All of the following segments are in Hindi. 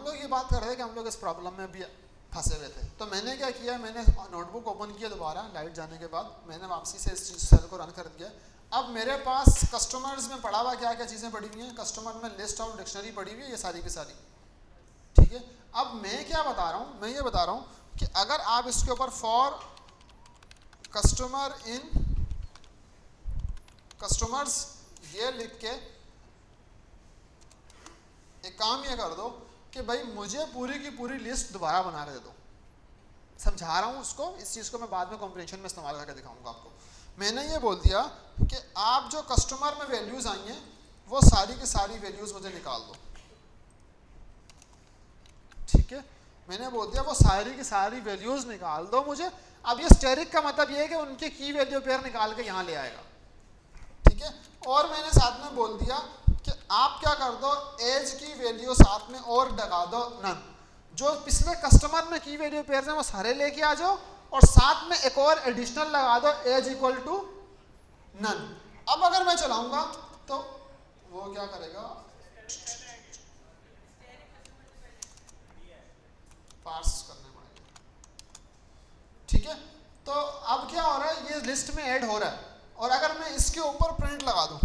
हम लोग ये बात कर रहे थे कि हम लोग इस प्रॉब्लम में भी फंसे हुए थे। तो मैंने क्या किया, मैंने नोटबुक ओपन किया दोबारा लाइट जाने के बाद, मैंने वापसी से इस चीज़ सेल को रन कर दिया। अब मेरे पास कस्टमर्स में पड़ा हुआ क्या क्या चीज़ें पड़ी हुई हैं, कस्टमर में लिस्ट और डिक्शनरी पड़ी हुई है, ये सारी की सारी, ठीक है। अब मैं क्या बता रहा हूँ, मैं ये बता रहा हूँ कि अगर आप इसके ऊपर फॉर कस्टमर इन कस्टमर्स ये लिख के एक काम ये कर दो कि भाई मुझे पूरी की पूरी लिस्ट दोबारा बना के दे दो। समझा रहा हूँ उसको, इस चीज़ को मैं बाद में कॉम्प्रिहेंशन में इस्तेमाल करके दिखाऊंगा आपको। मैंने ये बोल दिया कि आप जो कस्टमर में वैल्यूज़ आई हैं वो सारी की सारी वैल्यूज़ मुझे निकाल दो, ठीक है। मैंने बोल दिया वो सारी की सारी वैल्यूज़ निकाल दो मुझे। अब ये स्टेरिक का मतलब ये है कि उनके की वैल्यू पेयर निकाल के यहाँ ले आएगा, ठीक है। और मैंने साथ में बोल दिया कि आप क्या कर दो, एज की वैल्यू साथ में और लगा दो नन, जो पिछले कस्टमर में की वैल्यू पेयर हैं वो सारे लेके आ जाओ, और साथ में एक और एडिशनल लगा दो एज इक्वल टू नन। अब अगर मैं चलाऊंगा तो वो क्या करेगा, पार्स करने पड़ेगा, ठीक है। तो अब क्या हो रहा है, ये लिस्ट में ऐड हो रहा है, और अगर मैं इसके ऊपर प्रिंट लगा दूं,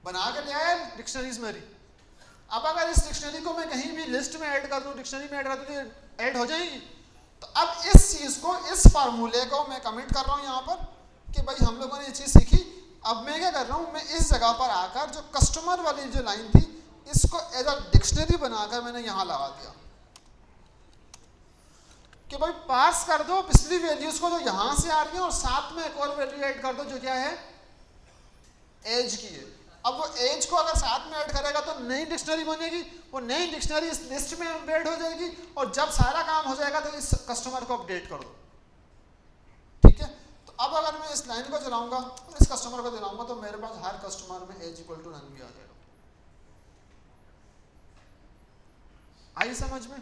बना के ले आया डिक्शनरीज मेरी। अब अगर इस डिक्शनरी को मैं कहीं भी लिस्ट में ऐड कर दूं, डिक्शनरी में ऐड कर दूं तो ऐड हो जाएगी। तो अब इस चीज़ को, इस फार्मूले को मैं कमिट कर रहा हूं यहाँ पर कि भाई हम लोगों ने ये चीज़ सीखी। अब मैं क्या कर रहा हूँ, मैं इस जगह पर आकर जो कस्टमर वाली जो लाइन थी इसको एज अ डिक्शनरी बनाकर मैंने यहाँ लगा दिया कि भाई पार्स कर दो पिछली वैल्यूज को जो यहाँ से आ रही है, और साथ में एक और वैल्यू ऐड कर दो जो क्या है, एज की है। अब वो एज को अगर साथ में ऐड करेगा तो नई डिक्शनरी बनेगी, वो नई डिक्शनरी इस लिस्ट में एम्बेड हो जाएगी, और जब सारा काम हो जाएगा तो इस कस्टमर को अपडेट कर दो, ठीक है। तो अब अगर मैं इस लाइन को चलाऊंगा और इस कस्टमर को चलाऊंगा तो मेरे पास हर कस्टमर में एज इक्वल टू नन भी आ जाएगा। आई समझ में?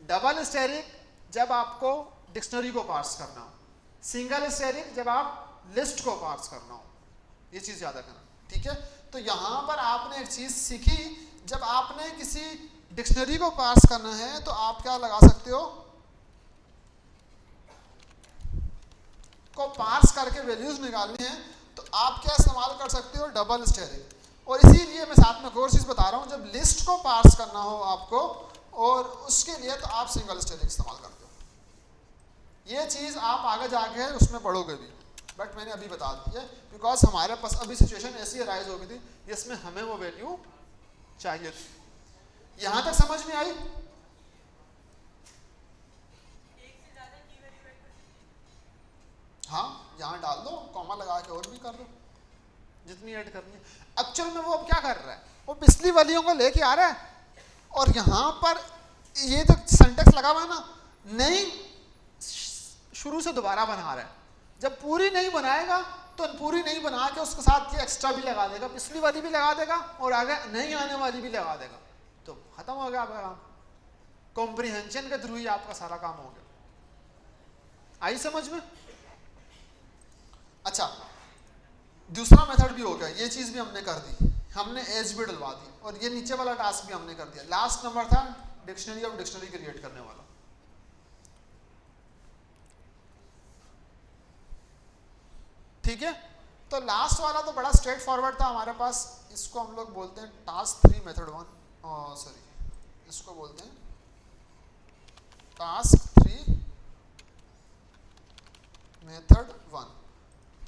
डबल स्टेरिक जब आपको डिक्शनरी को पार्स करना हो, सिंगल स्टेरिक जब आप लिस्ट को पार्स करना हो, ये चीज़ याद रखना, ठीक है। तो यहाँ पर आपने एक चीज़ सीखी, जब आपने किसी डिक्शनरी को पार्स करना है तो आप क्या लगा सकते हो, को पार्स करके वैल्यूज निकालनी है तो आप क्या इस्तेमाल कर सकते हो, डबल स्टेरिक। और इसीलिए मैं साथ में एक और चीज़ बता रहा हूँ, जब लिस्ट को पार्स करना हो आपको और उसके लिए तो आप सिंगल स्टेरिक इस्तेमाल करते हो। ये चीज़ आप आगे जाके उसमें पढ़ोगे भी, बट मैंने अभी बता दी है बिकॉज हमारे पास अभी सिचुएशन ऐसी अराइज हो गई थी जिसमें हमें वो वैल्यू चाहिए थी। यहाँ तक समझ में आई? हाँ, यहाँ डाल दो, कॉमा लगा के और भी कर दो जितनी ऐड करनी है। एक्चुअल में वो अब क्या कर रहा है, वो पिछली वालियों को लेके आ रहा है, और यहाँ पर ये जो सिंटेक्स लगा हुआ है ना, नई शुरू से दोबारा बना रहा है। जब पूरी नहीं बनाएगा तो पूरी नहीं बना के उसके साथ ये एक्स्ट्रा भी लगा देगा, पिछली वाली भी लगा देगा और आगे नहीं आने वाली भी लगा देगा, तो खत्म हो गया आपका काम। कॉम्प्रिहेंशन के थ्रू ही आपका सारा काम हो गया। आई समझ में? अच्छा, दूसरा मेथड भी हो गया, ये चीज़ भी हमने कर दी, हमने एज भी डलवा दी, और ये नीचे वाला टास्क भी हमने कर दिया। लास्ट नंबर था डिक्शनरी और डिक्शनरी क्रिएट करने वाला। ठीक है, तो लास्ट वाला तो बड़ा स्ट्रेट फॉरवर्ड था हमारे पास। इसको हम लोग बोलते हैं टास्क 3 मेथड 1, सॉरी इसको बोलते हैं टास्क 3 मेथड 1,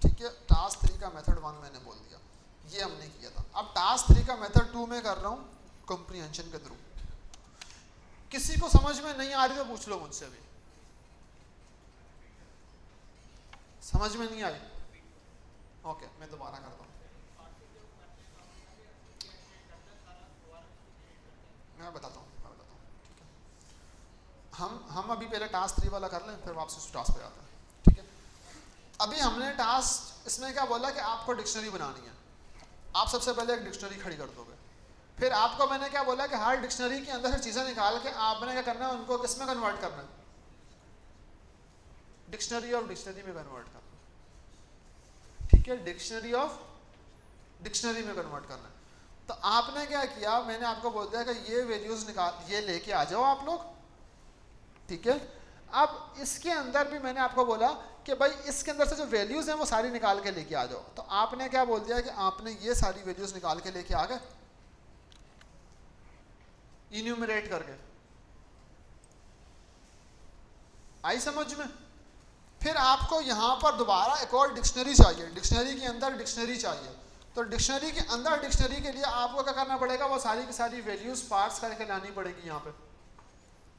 ठीक है। टास्क 3 का मेथड 1 मैंने बोल दिया, ये हमने किया था। अब टास्क 3 का मेथड 2 में कर रहा हूँ कॉम्प्रिहेंशन के थ्रू। किसी को समझ में नहीं आ रही तो पूछ लो मुझसे भी। समझ में नहीं आई? ओके, मैं दोबारा करता हूँ। मैं बताता हूँ, ठीक है। हम अभी पहले टास्क 3 वाला कर लें, फिर वापस उस टास्क पे आते हैं, ठीक है। अभी हमने टास्क इसमें क्या बोला कि आपको डिक्शनरी बनानी है। आप सबसे पहले एक डिक्शनरी खड़ी कर दोगे, फिर आपको मैंने क्या बोला कि हर डिक्शनरी के अंदर से चीज़ें निकाल के आपने क्या करना है, उनको किस में कन्वर्ट करना है, डिक्शनरी ऑफ डिक्शनरी में कन्वर्ट करना, ठीक है, डिक्शनरी ऑफ डिक्शनरी में कन्वर्ट करना है। तो आपने क्या किया, मैंने आपको बोल दिया कि ये वैल्यूज निकाल, ये लेके आ जाओ आप लोग, ठीक है। अब इसके अंदर भी मैंने आपको बोला कि भाई इसके अंदर से जो वैल्यूज हैं वो सारी निकाल के लेके आ जाओ। तो आपने क्या बोल दिया कि आपने ये सारी वैल्यूज निकाल के लेके आ गए इन्यूमरेट करके, आई समझ में। फिर आपको यहाँ पर दोबारा एक और डिक्शनरी चाहिए, डिक्शनरी के अंदर डिक्शनरी चाहिए। तो डिक्शनरी के अंदर डिक्शनरी के लिए आपको क्या करना पड़ेगा, वो सारी की सारी वैल्यूज पार्स करके लानी पड़ेगी यहाँ पे,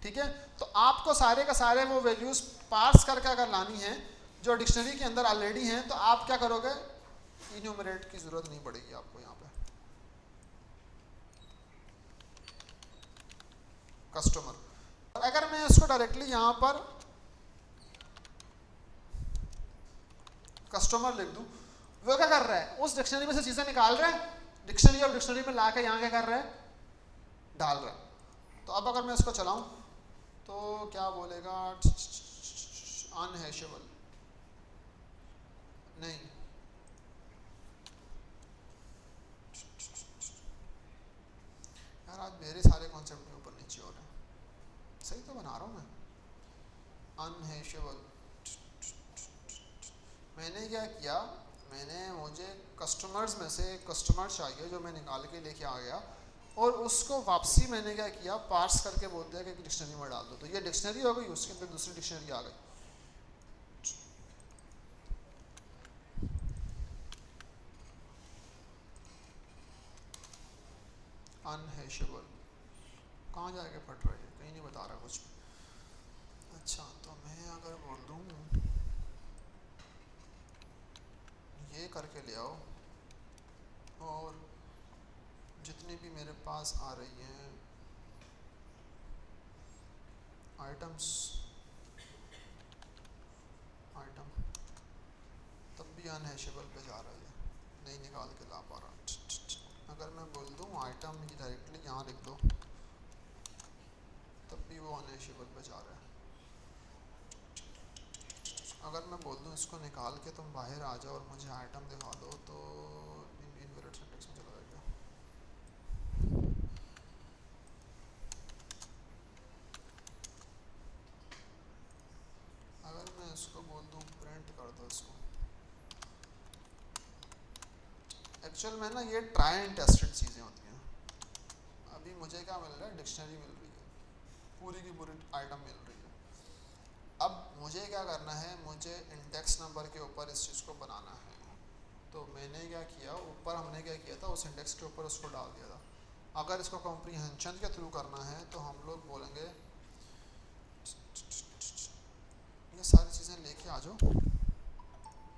ठीक है। तो आपको सारे का सारे वो वैल्यूज पार्स करके अगर लानी है जो डिक्शनरी के अंदर ऑलरेडी हैं, तो आप क्या करोगे, इन्यूमरेट की जरूरत नहीं पड़ेगी आपको यहाँ पे। कस्टमर, अगर मैं इसको डायरेक्टली यहाँ पर कस्टमर लिख दूं, वो क्या कर रहा है, उस डिक्शनरी में से चीजें निकाल रहा है, डिक्शनरी और डिक्शनरी में लाके यहाँ क्या कर रहा है, डाल रहा है। तो अब अगर मैं इसको चलाऊं तो क्या बोलेगा, अनहैशेबल नहीं, यार आज मेरे सारे कॉन्सेप्ट में ऊपर नीचे हो रहे हैं, सही तो बना रहा हूँ मैं। अनहैशेबल, मैंने क्या किया, मैंने मुझे कस्टमर्स में से कस्टमर चाहिए जो मैं निकाल के लेके आ गया, और उसको वापसी मैंने क्या किया, पार्स करके बोल दिया कि डिक्शनरी में डाल दो। तो ये डिक्शनरी हो गई, उसके अंदर दूसरी डिक्शनरी आ गई। अनहैशेबल कहाँ जाके फट रहा है, कहीं नहीं बता रहा कुछ। अच्छा, तो मैं अगर बोल दूँ ये करके ले आओ, और जितनी भी मेरे पास आ रही हैं आइटम्स, आइटम, तब भी अनहैशेबल पे जा रहा है, नहीं निकाल के ला पा रहा। अगर मैं बोल दूँ आइटम की डायरेक्टली यहाँ लिख दो, तब भी वो अनहैशेबल पे जा रहा है। अगर मैं बोल दूँ इसको निकाल के तुम बाहर आ जाओ और मुझे आइटम दिखा दो, तो इनवैलिड सिंटैक्स में चला जाएगा। अगर मैं इसको बोल दूँ प्रिंट कर दो इसको, एक्चुअल में ना ये ट्राई एंड टेस्टेड चीज़ें होती हैं। अभी मुझे क्या मिल रहा है, डिक्शनरी मिल रही है, पूरी की पूरी आइटम मिल रही है। अब मुझे क्या करना है, मुझे इंडेक्स नंबर के ऊपर इस चीज़ को बनाना है। तो मैंने क्या किया, ऊपर हमने क्या किया था, उस इंडेक्स के ऊपर उसको डाल दिया था। अगर इसको कॉम्प्रीहेंशन के थ्रू करना है तो हम लोग बोलेंगे ये सारी चीज़ें लेके आ जाओ,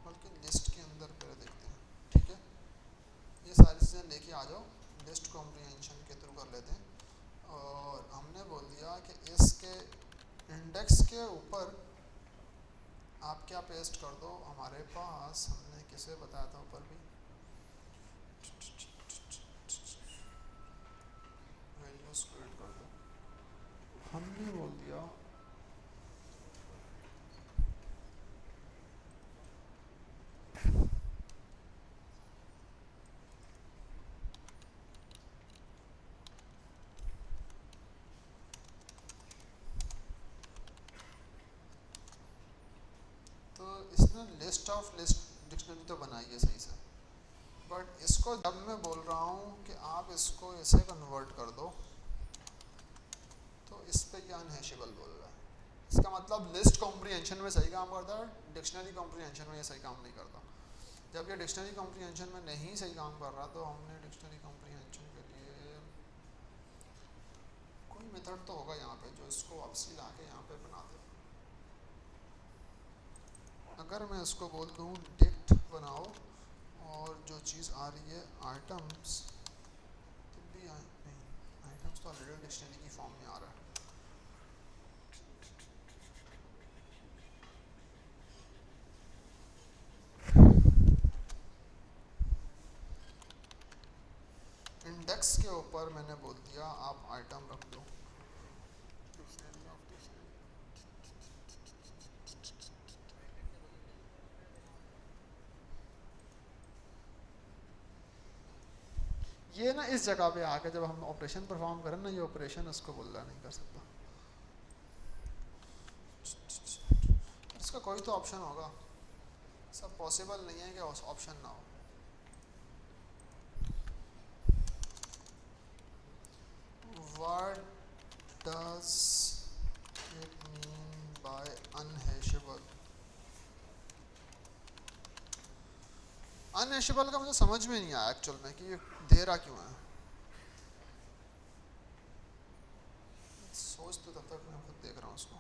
बल्कि लिस्ट के अंदर पहले देखते हैं, ठीक है। ये सारी चीज़ें लेके आ जाओ, लिस्ट कॉम्प्रीहेंशन के थ्रू कर लेते हैं। और हमने बोल दिया कि इसके इंडेक्स के ऊपर आप क्या पेस्ट कर दो, हमारे पास हमने किसे बताया था ऊपर भी, वैल्यूज क्रिएट कर दो। हमने बोल दिया इसने लिस्ट ऑफ लिस्ट डिक्शनरी तो बनाई है सही से, बट इसको जब मैं बोल रहा हूँ कि आप इसको ऐसे कन्वर्ट कर दो, तो इस पे क्या अनहैशेबल बोल रहा है। इसका मतलब लिस्ट कॉम्प्रीहेंशन में सही काम करता है, डिक्शनरी कॉम्प्रीहेंशन में ये सही काम नहीं करता। जब ये डिक्शनरी कॉम्प्रीहेंशन में नहीं सही काम कर रहा, तो हमने डिक्शनरी कॉम्प्रीहेंशन के लिए कोई मेथड तो होगा यहाँ पे जो इसको वापसी ला के यहाँ पे बना दे। अगर मैं इसको बोल दूँ डिक्ट बनाओ, और जो चीज़ आ रही है आइटम्स, तो भी नहीं, आइटम्स तो ऑलरेडी डिक्शनरी की फॉर्म में आ रहा है। इंडेक्स के ऊपर मैंने बोल दिया आप आइटम रख दो, ये ना इस जगह पे आके जब हम ऑपरेशन परफॉर्म करें ना, ये ऑपरेशन उसको बोलना नहीं कर सकता। इसका कोई तो ऑप्शन होगा, सब पॉसिबल नहीं है कि ऑप्शन ना हो। What does it mean by unhashable? Unhashable का मुझे समझ में नहीं आया एक्चुअल में कि ये दे रहा क्यों है। सोच तो तब तक मैं खुद देख रहा हूँ उसको।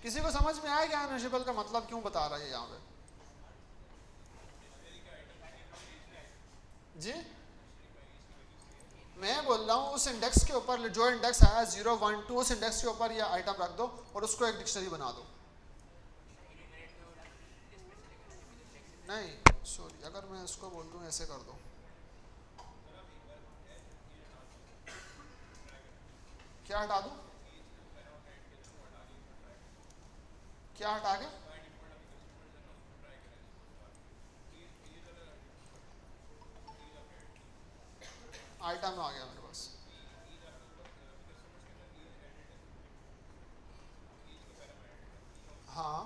किसी को समझ में आया कि अनहैशेबल का मतलब क्यों बता रहा है यहाँ पे? जी मैं बोल रहा हूँ उस इंडेक्स के ऊपर जो इंडेक्स आया 0, 1, 2, उस इंडेक्स के ऊपर ये आइटम रख दो और उसको एक डिक्शनरी बना दो। नहीं सॉरी, अगर मैं इसको बोल दूँ ऐसे कर दो, क्या हटा दूँ? क्या हटा के? आइटम आ गया मेरे पास। हाँ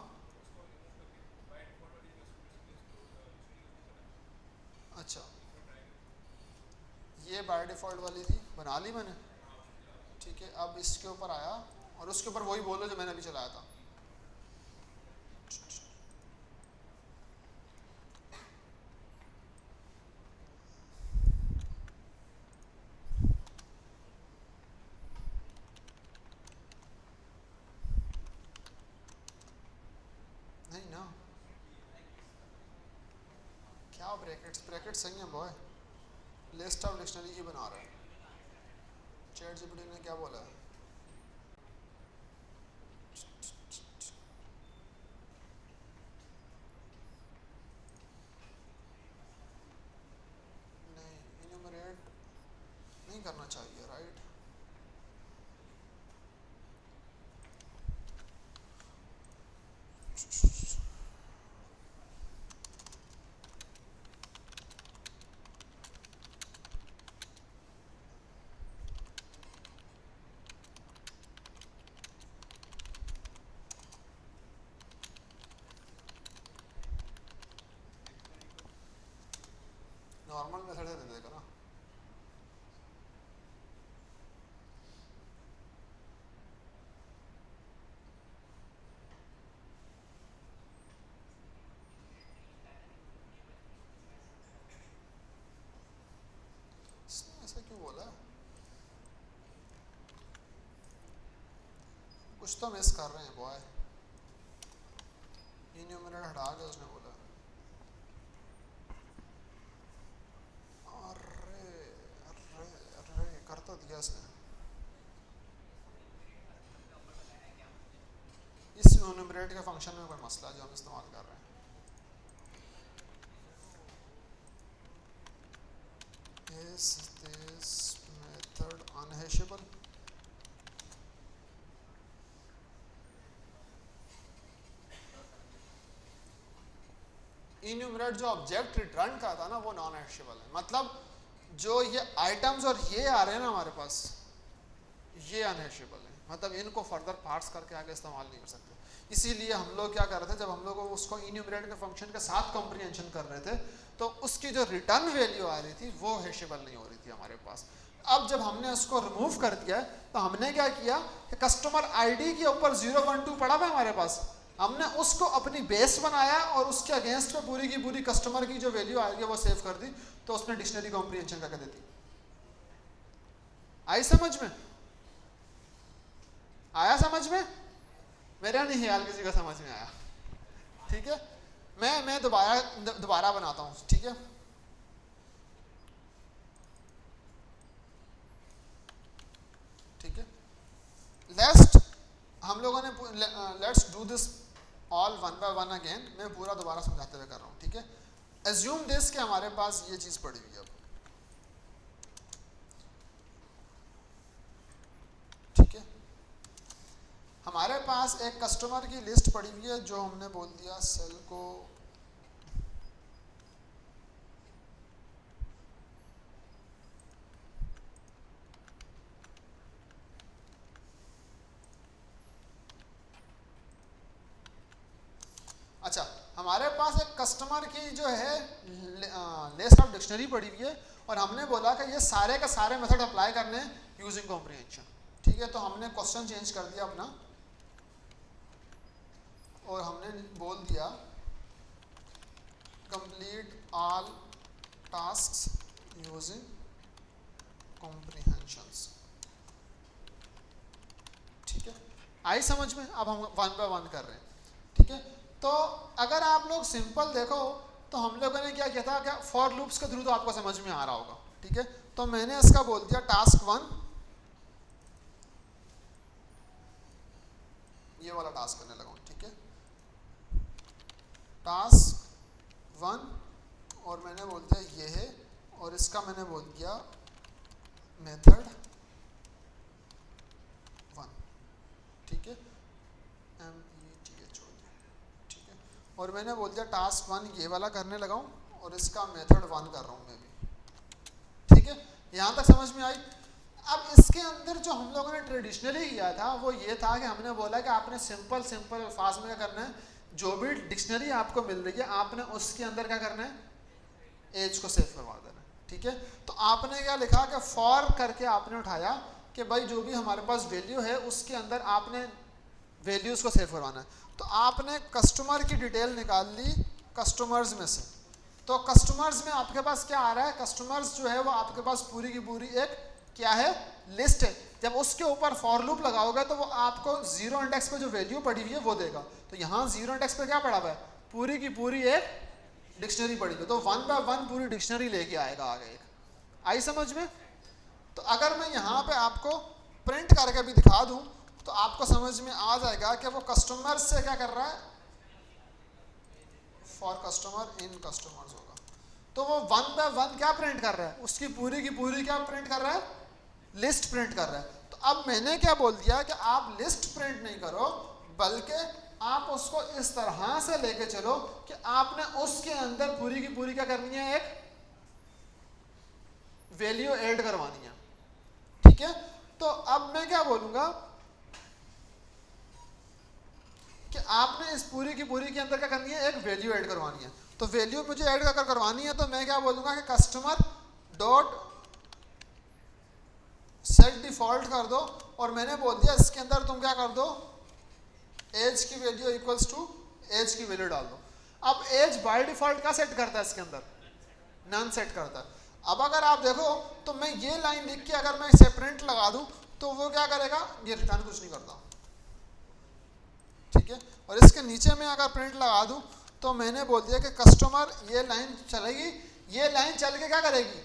अच्छा, ये बाय डिफ़ॉल्ट वाली थी, बना ली मैंने। ठीक है, अब इसके ऊपर आया और उसके ऊपर वही बोलो जो मैंने अभी चलाया था। नहीं ना, क्या ब्रैकेट्स? ब्रैकेट सही है बॉय, लिस्ट ऑफ डिक्शनरी ही बना रहा है। चैट जीपीटी ने क्या बोला है? नहीं, इन्यूमरेट नहीं करना चाहिए, राइट? नॉर्मल मेथड दे देगा ना। इसने ऐसा क्यों बोला? कुछ तो मिस कर रहे हैं बॉय। इन्यूमरेट हटा के उसने बोला। अरे अरे अरे कर तो दिया इसने। इस इन्यूमरेट के फंक्शन में कोई मसला है जो हम इस्तेमाल कर रहे हैं। Is this method unhashable? Enumerate जो ऑब्जेक्ट रिटर्न का था ना वो नॉन हैशेबल है, मतलब जो ये आइटम्स और ये आ रहे हैं ना हमारे पास, ये अनहैशेबल है, मतलब इनको फर्दर पार्ट्स करके आगे इस्तेमाल नहीं कर सकते। इसीलिए हम लोग क्या कर रहे थे, जब हम लोग उसको इन्यूमरेट के फंक्शन के साथ कॉम्प्रिहेंशन कर रहे थे तो उसकी जो रिटर्न वैल्यू आ रही थी वो हैशेबल नहीं हो रही थी हमारे पास। अब जब हमने उसको रिमूव कर दिया तो हमने क्या किया कि कस्टमर आईडी के ऊपर 0, 1, 2 पड़ा हुआ हमारे पास, हमने उसको अपनी बेस बनाया और उसके अगेंस्ट में पूरी की पूरी कस्टमर की जो वैल्यू आएगी वो सेव कर दी, तो उसने डिक्शनरी कॉम्प्रिहेंशन करके देती। आई समझ में? आया समझ में? मेरा नहीं ख्याल किसी का समझ में आया। ठीक है, मैं दोबारा बनाता हूँ। ठीक है, ठीक है, हम लोगों ने let's do this all one by one again. मैं पूरा दोबारा समझाते हुए कर रहा हूँ। ठीक है, एज्यूम दिस कि हमारे पास ये चीज़ पड़ी हुई है। अब ठीक है, हमारे पास एक कस्टमर की लिस्ट पड़ी हुई है जो हमने बोल दिया सेल को कस्टमर की जो है लिस्ट ऑफ डिक्शनरी पड़ी हुई है और हमने बोला कि ये सारे के सारे मेथड अप्लाई करने यूजिंग कॉम्प्रिहेंशन। ठीक है, तो हमने क्वेश्चन चेंज कर दिया अपना और हमने बोल दिया complete all tasks using comprehensions. ठीक है, आई समझ में? अब हम वन बाय वन कर रहे हैं। ठीक है, तो अगर आप लोग सिंपल देखो तो हम लोगों ने क्या किया था, क्या फॉर लूप्स के थ्रू तो आपको समझ में आ रहा होगा। ठीक है, तो मैंने इसका बोल दिया टास्क 1, ये वाला टास्क करने लगा हूं। ठीक है, टास्क 1 और मैंने बोल दिया ये है और इसका मैंने बोल दिया मेथड 1। ठीक है, METHOD। ठीक है, और मैंने बोल दिया टास्क 1 ये वाला करने लगा हूं और इसका मेथड 1 कर रहा हूं मैं भी। ठीक है, यहां तक समझ में आई? अब इसके अंदर जो हम लोगों ने ट्रेडिशनली किया था वो ये था कि हमने बोला कि आपने सिंपल अल्फाज में क्या करना है, जो भी डिक्शनरी आपको मिल रही है आपने उसके अंदर क्या करना है, एज को सेव करवा देना है। ठीक है, तो आपने क्या लिखा कि फॉर करके आपने उठाया कि भाई जो भी हमारे पास वैल्यू है उसके अंदर आपने वैल्यूज को सेव करवाना है। तो आपने कस्टमर की डिटेल निकाल ली कस्टमर्स में से, तो कस्टमर्स में आपके पास क्या आ रहा है, कस्टमर्स जो है वो आपके पास पूरी की पूरी एक क्या है, लिस्ट है। जब उसके ऊपर फॉर लूप लगाओगे तो वो आपको जीरो इंडेक्स पे जो वैल्यू पड़ी हुई है वो देगा। तो यहाँ जीरो इंडेक्स पे क्या पड़ा हुआ है, पूरी की पूरी एक डिक्शनरी पड़ी हुई है, तो 1 बाय 1 पूरी डिक्शनरी लेके आएगा आगे एक। आई समझ में? तो अगर मैं यहाँ पे आपको प्रिंट करके भी दिखा दूं तो आपको समझ में आ जाएगा कि वो कस्टमर से क्या कर रहा है, फॉर कस्टमर इन कस्टमर्स होगा। तो वो 1 बाय 1 क्या प्रिंट कर रहा है, उसकी पूरी की पूरी क्या प्रिंट कर रहा है, लिस्ट प्रिंट कर रहा है। तो अब मैंने क्या बोल दिया कि आप लिस्ट प्रिंट नहीं करो बल्कि आप उसको इस तरह से लेके चलो कि आपने उसके अंदर पूरी की पूरी क्या करनी है, एक वैल्यू ऐड करवानी है। ठीक है, तो अब मैं क्या बोलूंगा कि आपने इस पूरी की पूरी के अंदर क्या करनी है, एक वैल्यू ऐड करवानी है। तो वैल्यू मुझे ऐड करवानी है तो मैं क्या बोलूंगा कि कस्टमर डॉट सेट डिफॉल्ट कर दो और मैंने बोल दिया इसके अंदर तुम क्या कर दो, एज की वैल्यू इक्वल्स टू एज की वैल्यू डाल दो। अब एज बाय डिफॉल्ट का सेट करता है, इसके अंदर नन सेट करता है। अब अगर आप देखो तो मैं ये लाइन लिख के अगर मैं इसे प्रिंट लगा दूं तो वो क्या करेगा, ये रिटर्न कुछ नहीं करता। ठीक है, और इसके नीचे में अगर प्रिंट लगा दूं तो मैंने बोल दिया कि कस्टमर, ये लाइन चलेगी, ये लाइन चल के क्या करेगी,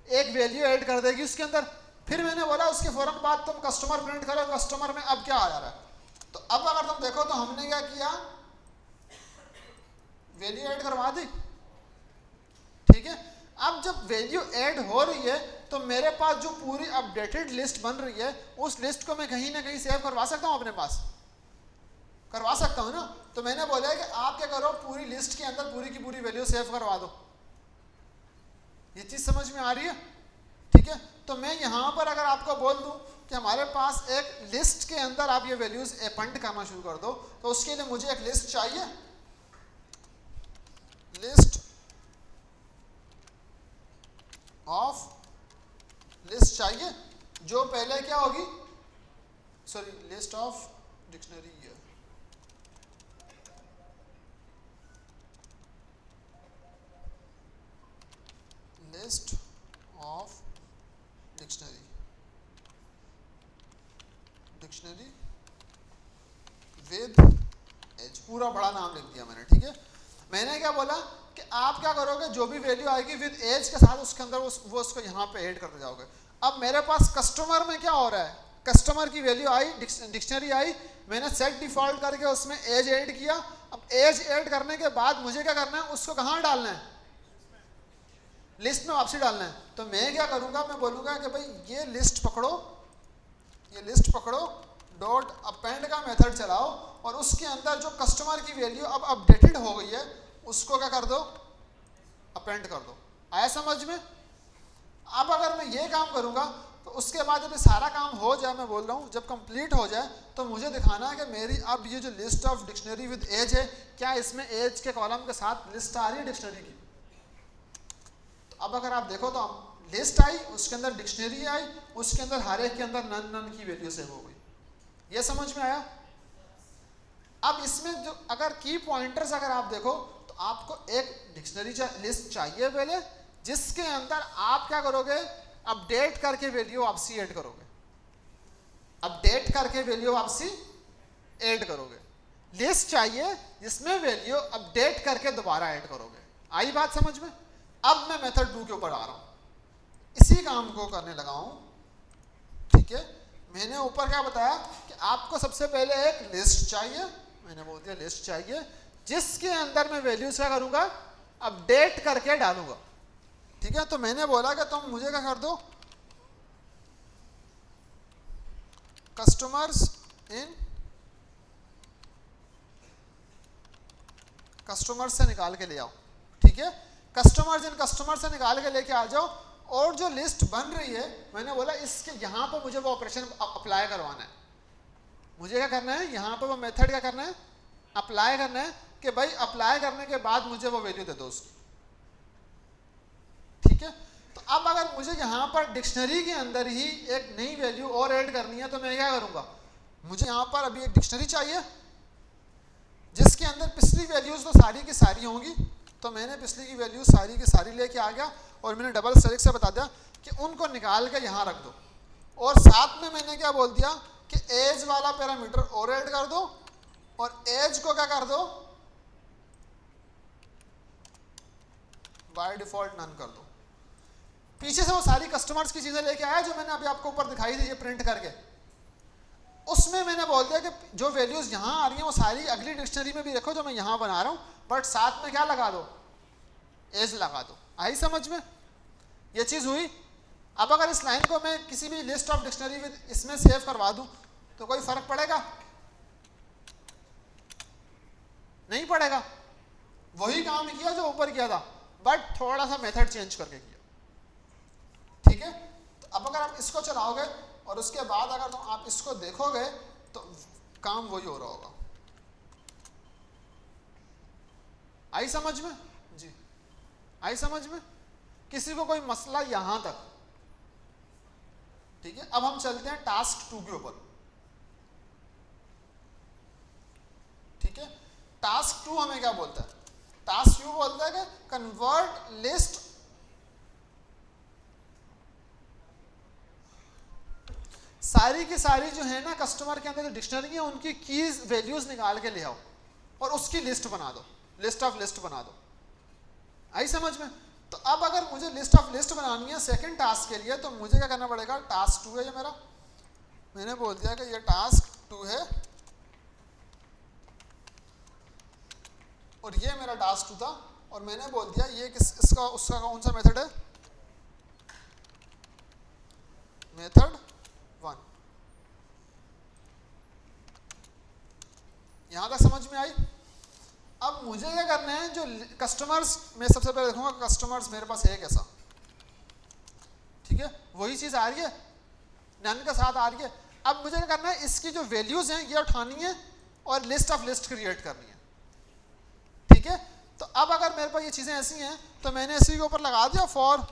एक वैल्यू ऐड कर देगी उसके अंदर। फिर मैंने बोला उसके फौरन बाद तुम कस्टमर प्रिंट करो, कस्टमर में अब क्या आ जा रहा है। तो अब अगर तुम देखो तो हमने क्या किया, वैल्यू ऐड करवा दी। ठीक है, अब जब वैल्यू ऐड हो रही है तो मेरे पास जो पूरी अपडेटेड लिस्ट बन रही है उस लिस्ट को मैं कहीं ना कहीं सेव करवा सकता हूं, अपने पास करवा सकता हूं ना। तो मैंने बोला कि आप क्या करो, पूरी लिस्ट के अंदर पूरी की पूरी वैल्यू सेव करवा दो। ये चीज समझ में आ रही है? ठीक है, तो मैं यहां पर अगर आपको बोल दूं कि हमारे पास एक लिस्ट के अंदर आप ये वैल्यूज अपेंड करना शुरू कर दो, तो उसके लिए मुझे एक लिस्ट चाहिए, लिस्ट ऑफ लिस्ट चाहिए, जो पहले क्या होगी, सॉरी लिस्ट ऑफ डिक्शनरी है, list of dictionary, dictionary with age, पूरा बड़ा नाम लिख दिया मैंने। ठीक है, मैंने क्या बोला कि आप क्या करोगे, जो भी वैल्यू आएगी विद एज के साथ उसके अंदर वो उसको यहाँ पे ऐड करते जाओगे। अब मेरे पास कस्टमर में क्या हो रहा है, कस्टमर की वैल्यू आई, डिक्शनरी आई, मैंने सेट डिफॉल्ट करके उसमें एज ऐड किया। अब एज ऐड करने के बाद मुझे क्या करना है, उसको कहाँ डालना है, लिस्ट में वापसी डालना है। तो मैं क्या करूंगा, मैं बोलूंगा कि भाई ये लिस्ट पकड़ो, ये लिस्ट पकड़ो, डॉट अपेंड का मेथड चलाओ और उसके अंदर जो कस्टमर की वैल्यू अब अपडेटेड हो गई है उसको क्या कर दो, अपेंड कर दो। आया समझ में? अब अगर मैं ये काम करूंगा तो उसके बाद जब ये सारा काम हो जाए, मैं बोल रहा हूँ जब कंप्लीट हो जाए, तो मुझे दिखाना है कि मेरी अब ये जो list of dictionary with age है, क्या इसमें एज के कॉलम के साथ लिस्ट आ रही है डिक्शनरी की। तो अब अगर आप देखो तो लिस्ट आई, उसके अंदर डिक्शनरी आई, उसके अंदर हर एक के अंदर नन नन की वैल्यू सेव हो गई। ये समझ में आया। अब इसमें जो अगर की पॉइंटर्स अगर आप देखो तो आपको एक डिक्शनरी लिस्ट चाहिए पहले, जिसके अंदर आप क्या करोगे, अपडेट करके वैल्यू वापसी ऐड करोगे, अपडेट करके वैल्यू वापसी ऐड करोगे। लिस्ट चाहिए जिसमें वैल्यू अपडेट करके दोबारा ऐड करोगे। आई बात समझ में। अब मैं मेथड 2 के ऊपर आ रहा हूं, इसी काम को करने लगा हूं। ठीक है, मैंने ऊपर क्या बताया कि आपको सबसे पहले एक लिस्ट चाहिए, मैंने बोल दिया लिस्ट चाहिए, जिसके अंदर मैं वैल्यूज क्या करूंगा, अपडेट करके डालूंगा। ठीक है, तो मैंने बोला कि तुम मुझे क्या कर दो, कस्टमर्स इन कस्टमर से निकाल के ले आओ। ठीक है, कस्टमर्स इन कस्टमर से निकाल के लेके आ जाओ, और जो लिस्ट बन रही है मैंने बोला इसके यहाँ पर मुझे वो ऑपरेशन अप्लाई करवाना है। मुझे क्या करना है, यहाँ पर वो मेथड क्या करना है, अप्लाई करना है, कि भाई अप्लाई करने के बाद मुझे वो वैल्यू दे दो उसकी। ठीक है, तो अब अगर मुझे यहाँ पर डिक्शनरी के अंदर ही एक नई वैल्यू और ऐड करनी है, तो मैं क्या करूँगा, मुझे यहाँ पर अभी एक डिक्शनरी चाहिए जिसके अंदर पिछली वैल्यूज तो सारी की सारी होंगी। तो मैंने पिछली की वैल्यू सारी की सारी लेके आ गया, और मैंने डबल सेलेक्ट से बता दिया कि उनको निकाल के यहाँ रख दो, और साथ में मैंने क्या बोल दिया कि एज वाला पैरामीटर और ऐड कर दो, और एज को क्या कर दो, बाय डिफॉल्ट नन कर दो। पीछे से वो सारी कस्टमर्स की चीजें लेके आया जो मैंने अभी आपको ऊपर दिखाई थी, ये प्रिंट करके, उसमें मैंने बोल दिया कि जो वैल्यूज यहाँ आ रही हैं वो सारी अगली डिक्शनरी में भी रखो जो मैं यहाँ बना रहा हूँ, बट साथ में क्या लगा दो, एज लगा दो। आई समझ में, ये चीज हुई। अब अगर इस लाइन को मैं किसी भी लिस्ट ऑफ डिक्शनरी विद इसमें सेव करवा दूं तो कोई फर्क पड़ेगा, नहीं पड़ेगा। वही काम किया जो ऊपर किया था, बट थोड़ा सा मेथड चेंज करके किया। ठीक है, तो अब अगर आप इसको चलाओगे और उसके बाद अगर तो आप इसको देखोगे तो काम वही हो रहा होगा। आई समझ में जी, आई समझ में, किसी को कोई मसला यहां तक। ठीक है, अब हम चलते हैं टास्क 2 के ऊपर। ठीक है, टास्क 2 हमें क्या बोलता है, टास्क 2 बोलता है कि कन्वर्ट लिस्ट सारी की सारी जो है ना कस्टमर के अंदर जो डिक्शनरी है उनकी कीज वैल्यूज निकाल के ले आओ और उसकी लिस्ट बना दो, लिस्ट ऑफ लिस्ट बना दो। आई समझ में। तो अब अगर मुझे लिस्ट ऑफ लिस्ट बनानी है सेकंड टास्क के लिए, तो मुझे क्या करना पड़ेगा, टास्क 2 है ये मेरा, मैंने बोल दिया कि ये टास्क 2 है और ये मेरा टास्क 2 था, और मैंने बोल दिया ये इसका उसका कौन सा मेथड है, मेथड 1। यहां तक समझ में आई। अब मुझे क्या करना है, जो कस्टमर्स मैं सबसे पहले देखूंगा कस्टमर्स मेरे पास है कैसा। ठीक है, वही चीज आ रही है, नन के साथ आ रही है। अब मुझे क्या करना है, इसकी जो वैल्यूज हैं ये उठानी है और लिस्ट ऑफ लिस्ट क्रिएट करनी है। ठीक है, तो अब अगर मेरे पास ये चीजें ऐसी हैं तो मैंने इसी के ऊपर लगा दिया फॉर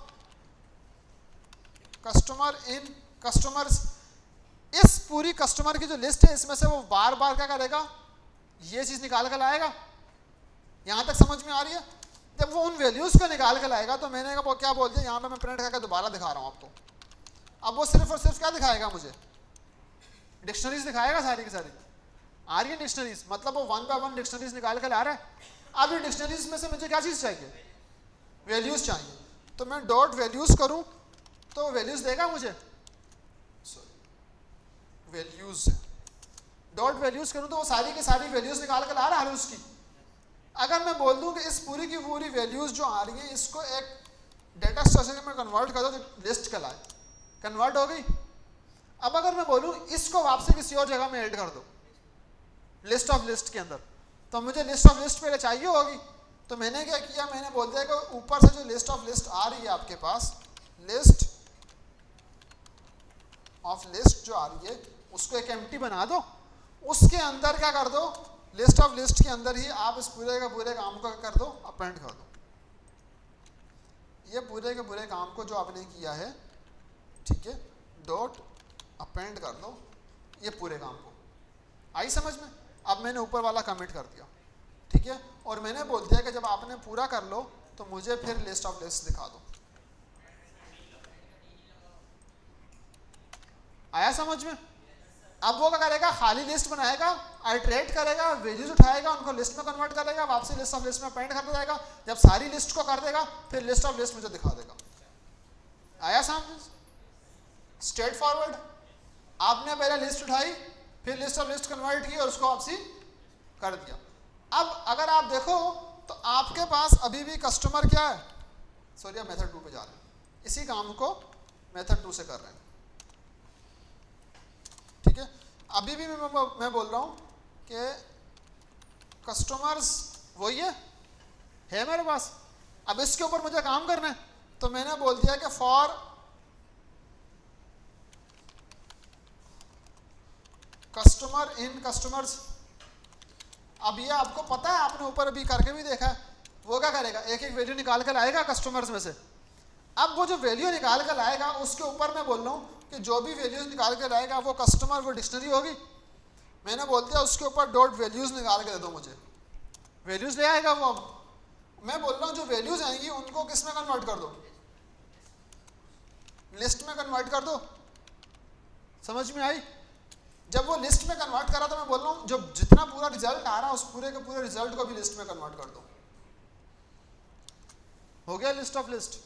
कस्टमर इन कस्टमर्स। इस पूरी कस्टमर की जो लिस्ट है इसमें से वो बार बार क्या करेगा, ये चीज निकाल कर लाएगा। यहां तक समझ में आ रही है। जब वो उन वैल्यूज को निकाल कर लाएगा तो मैंने क्या बोल दिया, यहां पे मैं प्रिंट करके दोबारा दिखा रहा हूं आपको। अब वो सिर्फ और सिर्फ क्या दिखाएगा, मुझे डिक्शनरीज दिखाएगा, सारी की सारी आ रही है डिक्शनरीज, मतलब वो 1 बाय 1 डिक्शनरीज निकाल कर ला रहा है। अब ये डिक्शनरीज में से मुझे क्या चीज चाहिए, वैल्यूज चाहिए। तो मैं डॉट वैल्यूज करूं तो वैल्यूज देगा मुझे, वैल्यूज डॉट वैल्यूज करूं तो वो सारी की सारी वैल्यूज निकाल कर ला रहा है उसकी। अगर मैं बोल दूं कि इस पूरी की पूरी वैल्यूज जो आ रही हैं इसको एक डेटा स्ट्रक्चर में कन्वर्ट कर दो तो लिस्ट कहलाए, कन्वर्ट हो गई। अब अगर मैं बोलूं इसको वापसी किसी और जगह में ऐड कर दो लिस्ट ऑफ लिस्ट के अंदर, तो मुझे लिस्ट ऑफ लिस्ट पहले चाहिए होगी। तो मैंने क्या किया, मैंने बोल दिया कि ऊपर से जो लिस्ट ऑफ लिस्ट आ रही है आपके पास, लिस्ट ऑफ लिस्ट जो आ रही है उसको एक एम्प्टी बना दो, उसके अंदर क्या कर दो, लिस्ट ऑफ लिस्ट के अंदर ही आप इस पूरे का पूरे काम को कर दो, अपेंड कर दो। ये पूरे के पूरे काम को जो आपने किया है, ठीक है, डॉट अपेंड कर दो ये पूरे काम को। आई समझ में? अब मैंने ऊपर वाला कमिट कर दिया, ठीक है, और मैंने बोल दिया कि जब आपने पूरा कर लो तो मुझे फिर लिस्ट ऑफ लिस्ट दिखा दो। आया समझ में? अब वो क्या करेगा, खाली लिस्ट बनाएगा, आइटरेट करेगा, वैल्यूज उठाएगा, उनको लिस्ट में कन्वर्ट करेगा, वापसी लिस्ट ऑफ लिस्ट में अपेंड कर जाएगा। जब सारी लिस्ट को कर देगा फिर लिस्ट ऑफ लिस्ट मुझे दिखा देगा। आया समझ? Straight forward. आपने पहले लिस्ट उठाई, फिर लिस्ट ऑफ लिस्ट कन्वर्ट की और उसको वापसी कर दिया। अब अगर आप देखो तो आपके पास अभी भी कस्टमर क्या है, सॉरी आप मेथड 2 पे जा रहे हैं, इसी काम को मेथड 2 से कर रहे हैं, ठीक है। अभी भी मैं बोल रहा हूं कि कस्टमर्स वही है मेरे पास। अब इसके ऊपर मुझे काम करना है, तो मैंने बोल दिया कि फॉर कस्टमर इन कस्टमर्स। अब ये आपको पता है, आपने ऊपर अभी करके भी देखा है, वो क्या करेगा, एक एक वैल्यू निकाल कर लाएगा कस्टमर्स में से। अब वो जो वैल्यू निकाल कर लाएगा उसके ऊपर मैं बोल रहा हूँ कि जो भी वैल्यूज निकाल कर लाएगा वो कस्टमर, वो डिक्शनरी होगी। मैंने बोल दिया उसके ऊपर डॉट वैल्यूज निकाल के दे दो मुझे, वैल्यूज ले आएगा वो। अब मैं बोल रहा हूँ जो वैल्यूज आएंगी उनको किस में कन्वर्ट कर दो, लिस्ट में कन्वर्ट कर दो। समझ में आई? जब वो लिस्ट में कन्वर्ट करा तो मैं बोल रहा हूँ जो जितना पूरा रिजल्ट आ रहा है उस पूरे के पूरे रिजल्ट को भी लिस्ट में कन्वर्ट कर दो। हो गया लिस्ट ऑफ लिस्ट।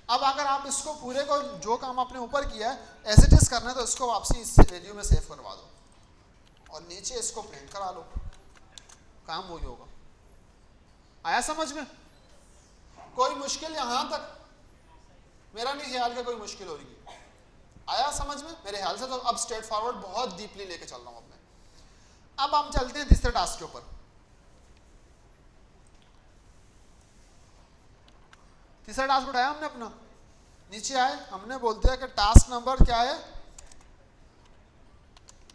अब अगर आप इसको पूरे को जो काम आपने ऊपर किया है एज इट इज करना है तो इसको वापसी इस वैल्यू में सेव करवा दो और नीचे इसको प्रिंट करा लो, काम वही होगा। आया समझ में? कोई मुश्किल यहां तक मेरा नहीं ख्याल का कोई मुश्किल हो रही है। आया समझ में? मेरे ख्याल से तो अब स्ट्रेट फॉरवर्ड बहुत डीपली लेके चल रहा हूं अपने। अब हम चलते हैं तीसरे टास्क के ऊपर। तीसरा टास्क उठाया हमने अपना, नीचे आए, हमने बोल दिया कि टास्क नंबर क्या है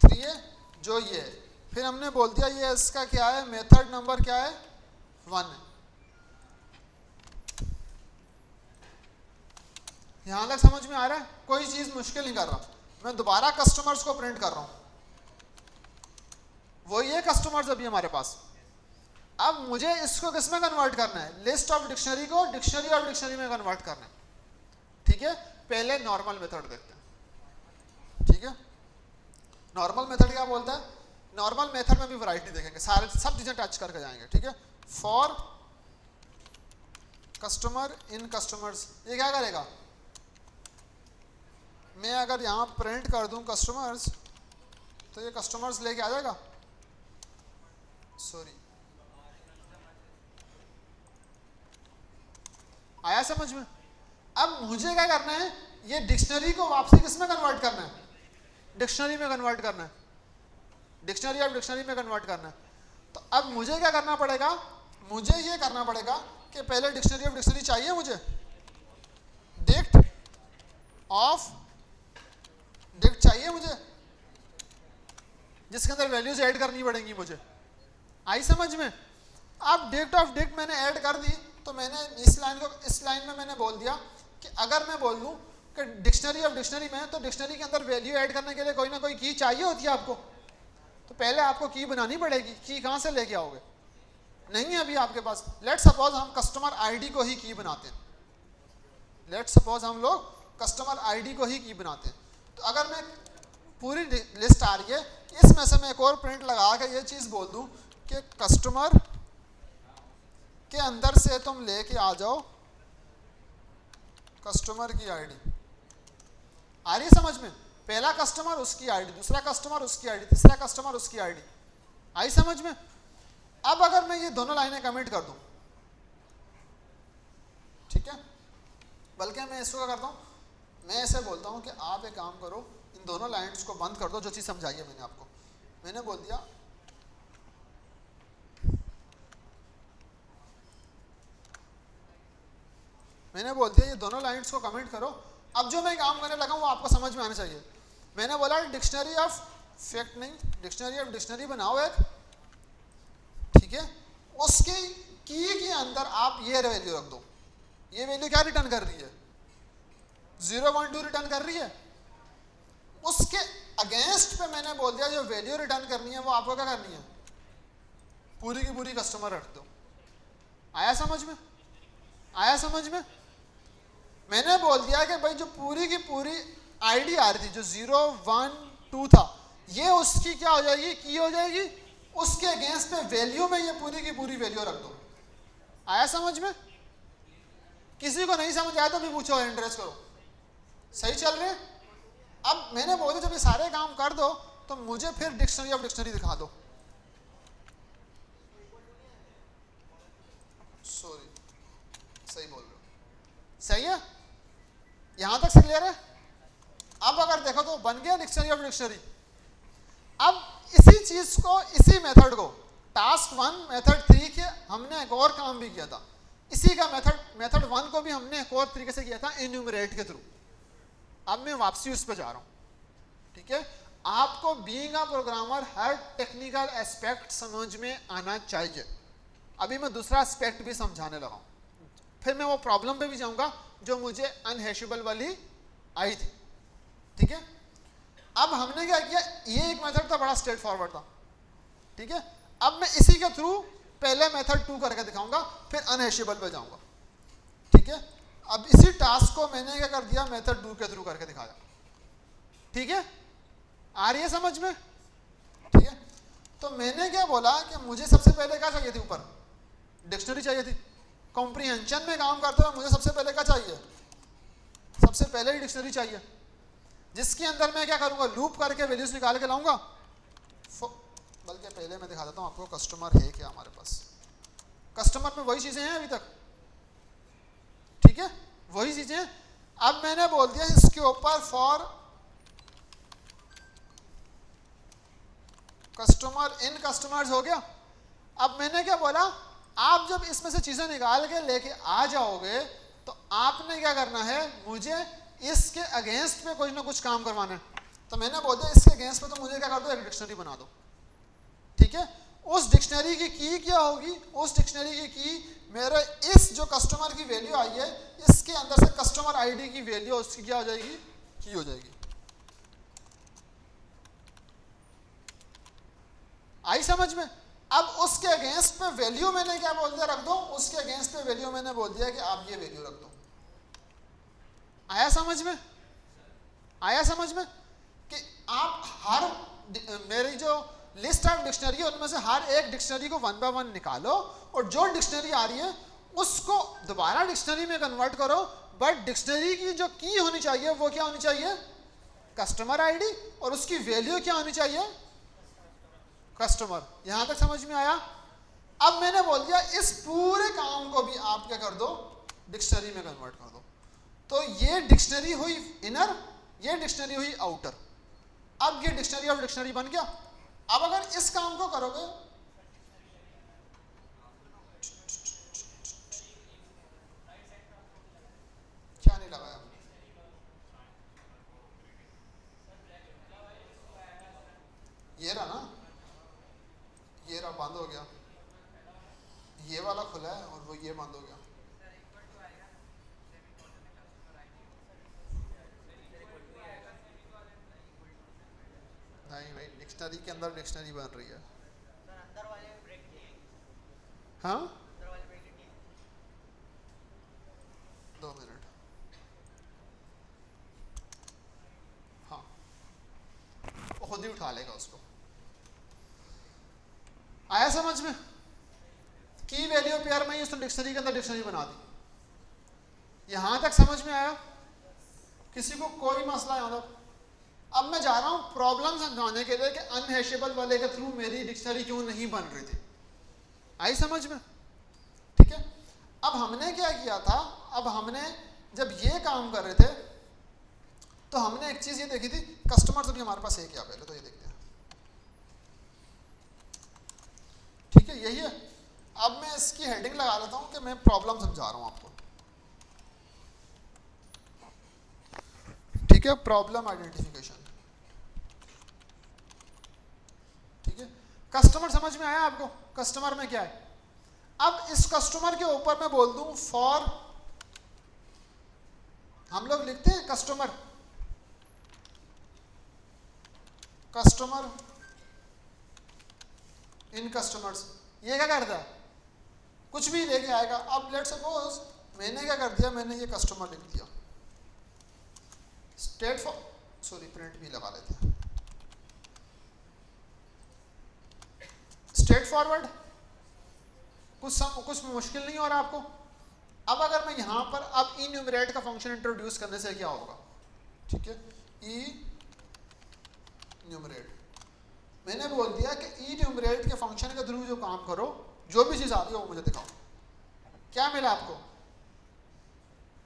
3 है, जो ये है। फिर हमने बोल दिया ये इसका क्या है, मेथड नंबर क्या है 1 है। यहां तक समझ में आ रहा है? कोई चीज मुश्किल नहीं कर रहा। मैं दोबारा कस्टमर्स को प्रिंट कर रहा हूं, वो ये कस्टमर्स अभी हमारे पास। अब मुझे इसको किस में कन्वर्ट करना है, लिस्ट ऑफ डिक्शनरी को डिक्शनरी ऑफ डिक्शनरी में कन्वर्ट करना है, ठीक है। पहले नॉर्मल मेथड देखते हैं, ठीक है। नॉर्मल मेथड क्या बोलता है, नॉर्मल मेथड में भी वैरायटी देखेंगे, सारे सब चीजें टच करके जाएंगे, ठीक है। फॉर कस्टमर इन कस्टमर्स, ये क्या करेगा, मैं अगर यहां प्रिंट कर दूं कस्टमर्स तो ये कस्टमर्स लेके आ जाएगा, सॉरी। आया समझ में? अब मुझे क्या करना है, ये डिक्शनरी को वापसी किस में कन्वर्ट करना है, डिक्शनरी में कन्वर्ट करना है, डिक्शनरी ऑफ डिक्शनरी में कन्वर्ट करना है। तो अब मुझे क्या करना पड़ेगा, मुझे ये करना पड़ेगा कि पहले डिक्शनरी ऑफ डिक्शनरी चाहिए मुझे, डिक्ट ऑफ डिक्ट चाहिए मुझे, जिसके अंदर वैल्यूज ऐड करनी पड़ेंगी मुझे। आई समझ में? अब डिक्ट ऑफ डिक्ट मैंने ऐड कर दी, तो मैंने इस लाइन में मैंने बोल दिया कि अगर मैं बोल दूं कि डिक्शनरी ऑफ डिक्शनरी में, तो डिक्शनरी के अंदर वैल्यू ऐड करने के लिए कोई ना कोई की चाहिए होती है आपको, तो पहले आपको की बनानी पड़ेगी। की कहां से लेके आओगे, नहीं है अभी आपके पास। लेट सपोज हम कस्टमर आईडी को ही की बनाते हैं, लेट सपोज हम लोग कस्टमर आईडी को ही की बनाते हैं। तो अगर मैं पूरी लिस्ट आ रही है, इसमें से मैं एक और प्रिंट लगा के ये चीज बोल दूं कि कस्टमर के अंदर से तुम लेके आ जाओ कस्टमर की आईडी। आ रही समझ में? पहला कस्टमर उसकी आईडी, दूसरा कस्टमर उसकी आईडी, तीसरा कस्टमर उसकी आईडी। आई समझ में? अब अगर मैं ये दोनों लाइनें कमिट कर दूं, ठीक है, बल्कि मैं इसको क्या करता हूं, मैं ऐसे बोलता हूं कि आप एक काम करो, इन दोनों लाइन्स को बंद कर दो, जो चीज समझाई है मैंने आपको। मैंने बोल दिया ये दोनों लाइन्स को कमेंट करो। अब जो मैं काम करने लगा वो आपको समझ में आना चाहिए। मैंने बोला डिक्शनरी ऑफ फैक्ट नहीं, डिक्शनरी ऑफ डिक्शनरी बनाओ एक, ठीक है, उसके की के अंदर आप ये वैल्यू रख दो। ये वैल्यू क्या रिटर्न कर रही है? 0.2 रिटर्न कर रही है। उसके अगेंस्ट पे मैंने बोल दिया जो वैल्यू रिटर्न करनी है वो आपको क्या करनी है? पूरी की पूरी कस्टमर रख दो। आया समझ में? आया समझ में? मैंने बोल दिया कि भाई जो पूरी की पूरी आईडी आ रही थी, जो 0, 1, 2 था, ये उसकी क्या हो जाएगी? की हो जाएगी। उसके अगेंस्ट पे वैल्यू में ये पूरी की पूरी वैल्यू रख दो। आया समझ में? किसी को नहीं समझ आया तो भी पूछो, इंटरेस्ट करो। सही चल रहे? अब मैंने बोला जब ये सारे काम कर दो तो मुझे फिर डिक्शनरी ऑफ डिक्शनरी दिखा दो। सॉरी, सही बोल रहे हो। सही है? यहां तक क्लियर है? अब अगर देखो तो बन गया डिक्शनरी ऑफ डिक्शनरी। अब इसी चीज को, इसी मेथड को टास्क 1 मेथड 3 के हमने एक और काम भी किया था। इसी का मेथड 1 को भी हमने एक और तरीके से किया था, इन्यूमरेट के थ्रू। अब मैं वापसी उस पर जा रहा हूं, ठीक है। आपको being a programmer her technical aspect समझ में आना चाहिए। अभी मैं दूसरा एस्पेक्ट भी समझाने लगा हूं, फिर मैं वो प्रॉब्लम पे भी जाऊंगा जो मुझे अनहैशेबल वाली आई थी, ठीक है। अब हमने क्या किया, ये एक मेथड था, बड़ा स्ट्रेट फॉरवर्ड था, ठीक है। अब मैं इसी के थ्रू पहले मेथड 2 करके दिखाऊंगा, फिर अनहैशेबल पे जाऊंगा, ठीक है। अब इसी टास्क को मैंने क्या कर दिया, मेथड 2 के थ्रू करके दिखाया, ठीक है। आ रही है समझ में? ठीक है। तो मैंने क्या बोला कि मुझे सबसे पहले क्या चाहिए थी? ऊपर डिक्शनरी चाहिए थी। कॉम्प्रिहेंशन में काम करते हुए मुझे सबसे पहले क्या चाहिए? सबसे पहले ही डिक्शनरी चाहिए, जिसके अंदर मैं क्या करूंगा, लूप करके वैल्यूज निकाल के लाऊंगा। बल्कि पहले मैं दिखा देता हूं आपको कस्टमर है क्या हमारे पास। कस्टमर में वही चीजें हैं अभी तक, ठीक है, वही चीजें। अब मैंने बोल दिया इसके ऊपर फॉर कस्टमर इन कस्टमर्स हो गया। अब मैंने क्या बोला, आप जब इसमें से चीजें निकाल के लेके आ जाओगे तो आपने क्या करना है, मुझे इसके अगेंस्ट में कुछ ना कुछ काम करवाना है। तो मैंने बोल दिया इसके अगेंस्ट में तो मुझे क्या कर दो, एक डिक्शनरी बना दो, ठीक है। उस डिक्शनरी की क्या होगी? उस डिक्शनरी की मेरे इस जो कस्टमर की वैल्यू आई है, इसके अंदर से कस्टमर आईडी की वैल्यू उसकी क्या हो जाएगी? की हो जाएगी। आई समझ में? अब उसके अगेंस्ट पे वैल्यू मैंने क्या बोल दिया, रख दो। उसके अगेंस्ट पे वैल्यू मैंने बोल दिया कि आप ये वैल्यू रख दो। आया समझ में? आया समझ में? कि आप हर मेरी जो लिस्ट ऑफ डिक्शनरी है उनमें से हर एक डिक्शनरी को 1 बाय 1 निकालो और जो डिक्शनरी आ रही है उसको दोबारा डिक्शनरी में कन्वर्ट करो। बट डिक्शनरी की जो की होनी चाहिए वो क्या होनी चाहिए? कस्टमर आईडी, और उसकी वैल्यू क्या होनी चाहिए? कस्टमर। यहां तक समझ में आया? अब मैंने बोल दिया इस पूरे काम को भी आप क्या कर दो, डिक्शनरी में कन्वर्ट कर दो। तो ये डिक्शनरी हुई इनर, ये डिक्शनरी हुई आउटर। अब ये डिक्शनरी ऑफ डिक्शनरी बन गया। अब अगर इस काम को करोगे, क्या नहीं लगाया, ये रहा ना, ये रहा बंद हो गया, ये वाला खुला है और वो ये बंद हो गया। नहीं भाई, डिक्शनरी के अंदर डिक्शनरी बन रही है। हाँ, 2 मिनट। हाँ, वो खुद ही उठा लेगा उसको। आया समझ में? की वैल्यू पेयर में ही उसने डिक्शनरी के अंदर डिक्शनरी बना दी। यहां तक समझ में आया? किसी को कोई मसला यहां तक? अब मैं जा रहा हूं प्रॉब्लम समझाने के लिए कि अनहैशेबल वाले के थ्रू मेरी डिक्शनरी क्यों नहीं बन रही थी। आई समझ में? ठीक है। अब हमने क्या किया था, अब हमने जब ये काम कर रहे थे तो हमने एक चीज ये देखी थी, कस्टमर अभी हमारे पास है क्या, पहले तो ये देखते हैं। ठीक है, यही है। अब मैं इसकी हेडिंग लगा लेता हूं कि मैं प्रॉब्लम समझा रहा हूं आपको। ठीक है, प्रॉब्लम आइडेंटिफिकेशन। कस्टमर समझ में आया आपको? कस्टमर में क्या है? अब इस कस्टमर के ऊपर मैं बोल दूं फॉर, हम लोग लिखते हैं कस्टमर, कस्टमर इन कस्टमर्स, ये क्या करता है? कुछ भी लेके आएगा। अब लेट सपोज मैंने क्या कर दिया, मैंने ये कस्टमर लिख दिया, स्टेट फॉर, सॉरी प्रिंट भी लगा लेते हैं, स्ट्रेट फॉरवर्ड, कुछ मुश्किल नहीं हो रहा आपको? अब अगर मैं यहां पर अब इन्यूमरेट का फंक्शन इंट्रोड्यूस करने से क्या होगा? ठीक है, इन्यूमरेट, मैंने बोल दिया कि इन्यूमरेट के फंक्शन के थ्रू जो काम करो, जो भी चीज आती है वो मुझे दिखाओ। क्या मिला आपको?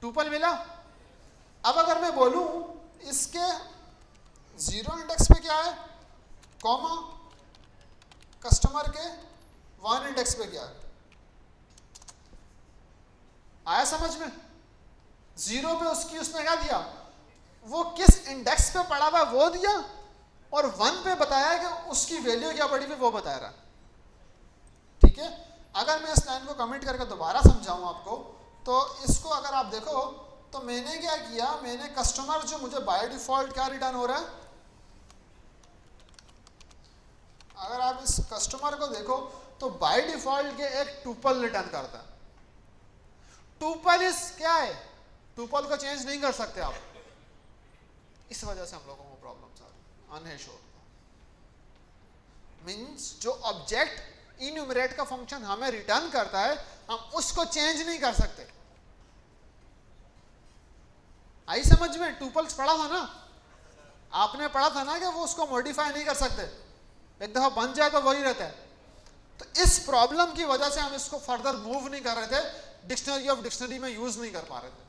टुपल मिला। अब अगर मैं बोलूं इसके 0 इंडेक्स पे क्या है, कॉमा, कस्टमर के 1 इंडेक्स पे क्या है, आया समझ में? 0 पे उसने क्या दिया, वो किस इंडेक्स पे पड़ा हुआ वो दिया, और 1 पे बताया कि उसकी वैल्यू क्या पड़ी हुई वो बता रहा। ठीक है, अगर मैं इस लाइन को कमेंट करके दोबारा समझाऊं आपको, तो इसको अगर आप देखो तो मैंने क्या किया, मैंने कस्टमर जो मुझे बाय डिफॉल्ट क्या रिटर्न हो रहा है, अगर आप इस कस्टमर को देखो तो बाय डिफॉल्ट के एक टुपल रिटर्न करता है। टुपल इस क्या है, टुपल को चेंज नहीं कर सकते आप, इस वजह से हम लोगों को प्रॉब्लम आ रही है। मीन्स जो ऑब्जेक्ट इन्यूमरेट का फंक्शन हमें रिटर्न करता है, हम उसको चेंज नहीं कर सकते। आई समझ में? टुपल्स पढ़ा था ना आपने, पढ़ा था ना कि वो उसको मॉडिफाई नहीं कर सकते, एक दफा बन जाए तो वही रहता है। तो इस प्रॉब्लम की वजह से हम इसको फर्दर मूव नहीं कर रहे थे, डिक्शनरी ऑफ डिक्शनरी में यूज नहीं कर पा रहे थे।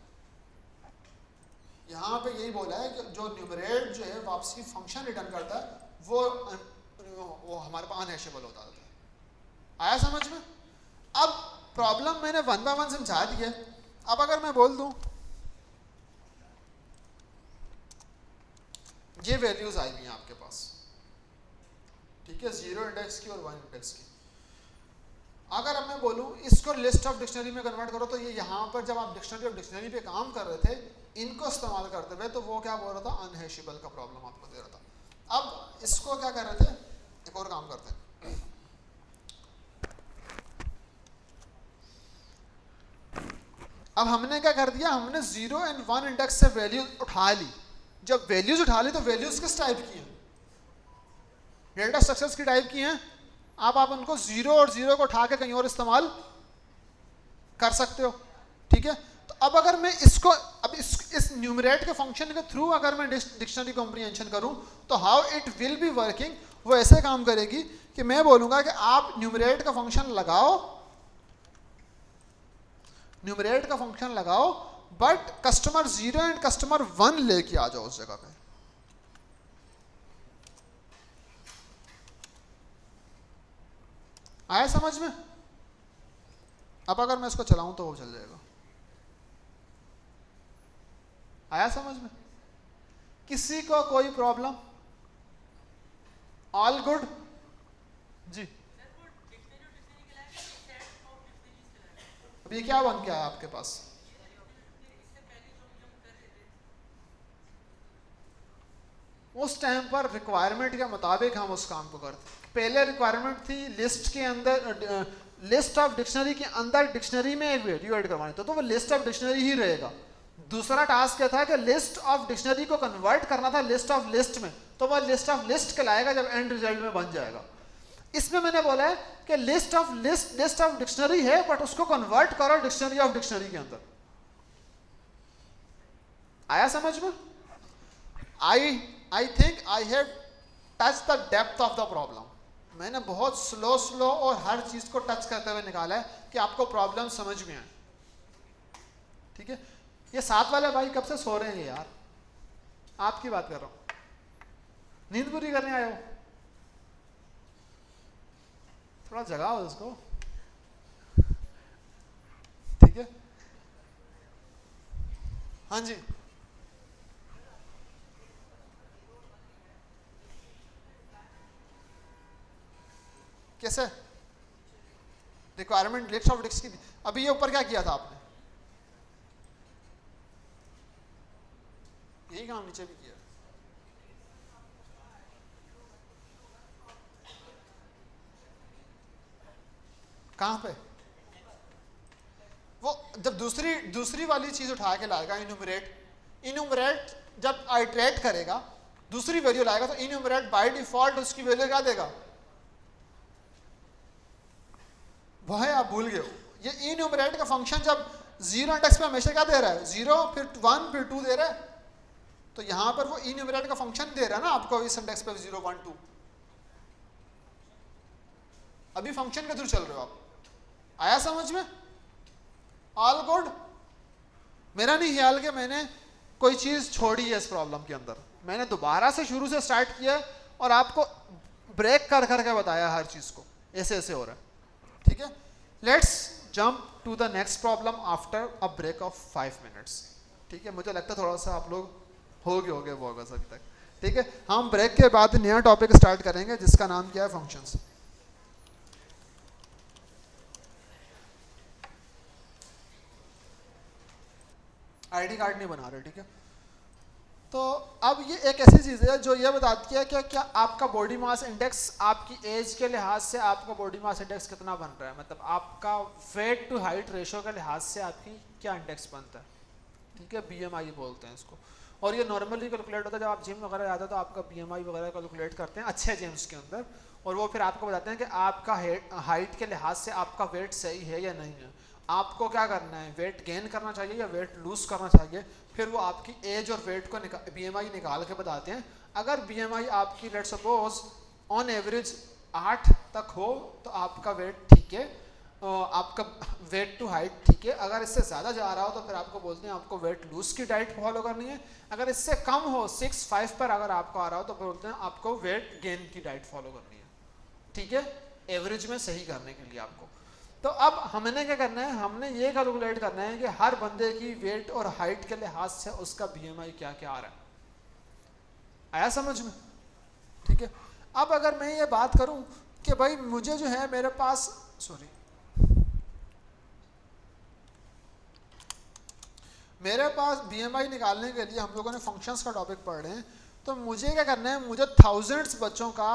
यहां पे यही बोला है कि जो न्यूमरेट जो है वापसी फंक्शन रिटर्न करता है, वो हमारे पास अनहैशेबल होता था। आया समझ में? अब प्रॉब्लम मैंने 1 बाय 1 समझा दी है। अब अगर मैं बोल दूं ये वैल्यूज आई हुई हैं आपके पास, ठीक है, 0 इंडेक्स की और 1 इंडेक्स की। अगर अब मैं बोलूं इसको लिस्ट ऑफ डिक्शनरी में कन्वर्ट करो, तो ये यहाँ पर जब आप डिक्शनरी ऑफ डिक्शनरी पे काम कर रहे थे, इनको इस्तेमाल करते हुए, तो वो क्या बोल रहा था, अनहैशेबल का प्रॉब्लम आपको दे रहा था। अब इसको क्या कर रहे थे, एक और काम करते हैं, अब हमने क्या कर दिया, हमने 0 एंड 1 इंडेक्स से वैल्यूज उठा ली। जब वैल्यूज उठा ली तो वैल्यूज किस टाइप की हैं, डेल्टा स्ट्रक्चर्स की टाइप की हैं। आप उनको 0 और 0 को उठा के कहीं और इस्तेमाल कर सकते हो। ठीक है, तो अब अगर मैं इसको अब इस न्यूमरेट के फंक्शन के थ्रू अगर मैं डिक्शनरी कॉम्प्रिहेंशन करूं, तो how it will be working, वो ऐसे काम करेगी कि मैं बोलूंगा कि आप न्यूमरेट का फंक्शन लगाओ, न्यूमरेट का फंक्शन लगाओ, बट कस्टमर 0 एंड कस्टमर 1 लेके आ जाओ उस जगह पे। आया समझ में? अब अगर मैं इसको चलाऊं तो वो चल जाएगा। आया समझ में? किसी को कोई प्रॉब्लम? ऑल गुड जी। अब ये क्या बन गया है आपके पास? उस टाइम पर रिक्वायरमेंट के मुताबिक हम उस काम को करते। पहले रिक्वायरमेंट थी लिस्ट के अंदर, लिस्ट ऑफ डिक्शनरी के अंदर डिक्शनरी में एक वैल्यू ऐड करवानी, तो वो लिस्ट ऑफ डिक्शनरी ही रहेगा। दूसरा टास्क क्या था कि लिस्ट ऑफ डिक्शनरी को कन्वर्ट करना था लिस्ट ऑफ लिस्ट में, तो वह लिस्ट ऑफ लिस्ट कहलाएगा जब एंड रिजल्ट में बन जाएगा। इसमें मैंने बोला है कि लिस्ट ऑफ डिक्शनरी है, बट उसको कन्वर्ट करो डिक्शनरी ऑफ डिक्शनरी के अंदर। आया समझ में? I think I have touch the depth of the problem. मैंने बहुत स्लो और हर चीज को टच करते हुए निकाला है कि आपको प्रॉब्लम समझ में आए। ठीक है, ये साथ वाले भाई कब से सो रहे हैं यार, आपकी बात कर रहा हूं, नींद पूरी करने आए हो, थोड़ा जगाओ उसको। ठीक है, हाँ जी। कैसे? रिक्वायरमेंट लिस्ट ऑफ डिस्क की। अभी ये ऊपर क्या किया था आपने? यही काम नीचे भी किया। कहाँ पे? वो जब दूसरी वाली चीज उठा के लाएगा, इन्यूमरेट जब आइटरेट करेगा दूसरी वैल्यू लाएगा, तो इन्यूमरेट बाय डिफॉल्ट उसकी वैल्यू क्या देगा? वह है, आप भूल गए हो। ये इन्यूमरेट का फंक्शन जब जीरो इंडेक्स पे हमेशा क्या दे रहा है? जीरो, फिर 1, फिर 2 दे रहा है। तो यहां पर वो इन्यूमरेट का फंक्शन दे रहा है ना आपको इस इंडेक्स पे 0, 1, 2। अभी फंक्शन के थ्रू चल रहे हो आप। आया समझ में? All good? मेरा नहीं ख्याल कि मैंने कोई चीज छोड़ी है इस प्रॉब्लम के अंदर। मैंने दोबारा से शुरू से स्टार्ट किया और आपको ब्रेक कर करके बताया हर चीज को, ऐसे ऐसे हो रहा है। ठीक है, let's jump to the next problem after a break of 5 minutes. ठीक है, मुझे लगता है थोड़ा सा आप लोग हो गए वो अभी तक। ठीक है, हम ब्रेक के बाद नया टॉपिक स्टार्ट करेंगे जिसका नाम क्या है? फंक्शंस। आईडी कार्ड नहीं बना रहे, ठीक है? तो अब ये एक ऐसी चीज़ है जो ये बताती है कि क्या आपका बॉडी मास इंडेक्स, आपकी एज के लिहाज से आपका बॉडी मास इंडेक्स कितना बन रहा है, मतलब आपका वेट टू हाइट रेशो के लिहाज से आपकी क्या इंडेक्स बनता है। ठीक है, बीएमआई बोलते हैं इसको। और ये नॉर्मली कैलकुलेट होता है जब आप जिम वगैरह जाते हो तो आपका बीएमआई वगैरह कैलकुलेट करते हैं अच्छे जिम्स के अंदर, और वो फिर आपको बताते हैं कि आपका हाइट के लिहाज से आपका वेट सही है या नहीं है। आपको क्या करना है, वेट गेन करना चाहिए या वेट लूज करना चाहिए, फिर वो आपकी एज और वेट को बीएमआई निकाल के बताते हैं। अगर बीएमआई आपकी लेट्स सपोज ऑन एवरेज 8 तक हो तो आपका वेट ठीक है, आपका वेट टू हाइट ठीक है। अगर इससे ज़्यादा जा रहा हो तो फिर आपको बोलते हैं आपको वेट लूज की डाइट फॉलो करनी है। अगर इससे कम हो 6, 5 पर अगर आपको आ रहा हो तो बोलते हैं आपको वेट गेन की डाइट फॉलो करनी है। ठीक है, एवरेज में सही करने के लिए आपको। तो अब हमने क्या करना है, हमने ये कैलकुलेट करना है कि हर बंदे की वेट और हाइट के लिहाज से उसका बीएमआई क्या क्या आ रहा है। आया समझ में? ठीक है, अब अगर मैं ये बात करूं कि भाई मुझे जो है मेरे पास मेरे पास बीएमआई निकालने के लिए हम लोगों ने फंक्शंस का टॉपिक पढ़ रहे हैं, तो मुझे क्या करना है, मुझे थाउजेंड्स बच्चों का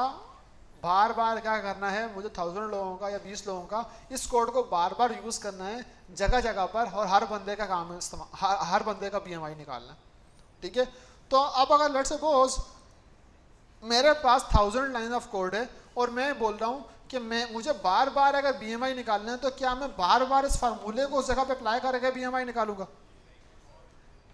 बार बार क्या करना है, मुझे 1000 लोगों का या 20 लोगों का इस कोड को बार बार यूज़ करना है जगह जगह पर, और हर बंदे का काम है हर बंदे का बीएमआई निकालना। ठीक है, तो अब अगर लेट्स सपोज मेरे पास 1000 लाइन ऑफ कोड है और मैं बोल रहा हूँ कि मुझे बार बार अगर बीएमआई निकालना है, तो क्या मैं बार बार इस फार्मूले को उस जगह पे अप्लाई करके बीएमआई निकालूंगा?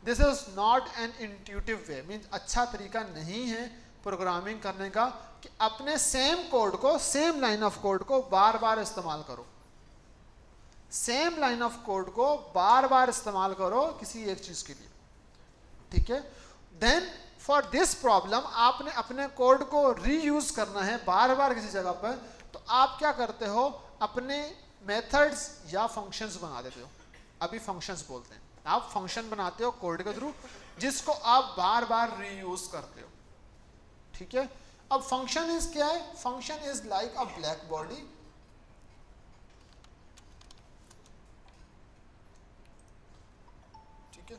This is not an intuitive way, means अच्छा तरीका नहीं है प्रोग्रामिंग करने का कि अपने सेम कोड को, सेम लाइन ऑफ कोड को बार बार इस्तेमाल करो। सेम लाइन ऑफ कोड को बार बार इस्तेमाल करो किसी एक चीज के लिए। ठीक है, देन फॉर दिस प्रॉब्लम आपने अपने कोड को रीयूज करना है बार बार किसी जगह पर, तो आप क्या करते हो, अपने मेथड्स या फंक्शंस बना देते हो। अभी फंक्शंस बोलते हैं, आप फंक्शन बनाते हो कोड के थ्रू जिसको आप बार बार रीयूज करते हो। ठीक है, अब फंक्शन इज क्या है, function is like a black body. ठीक है,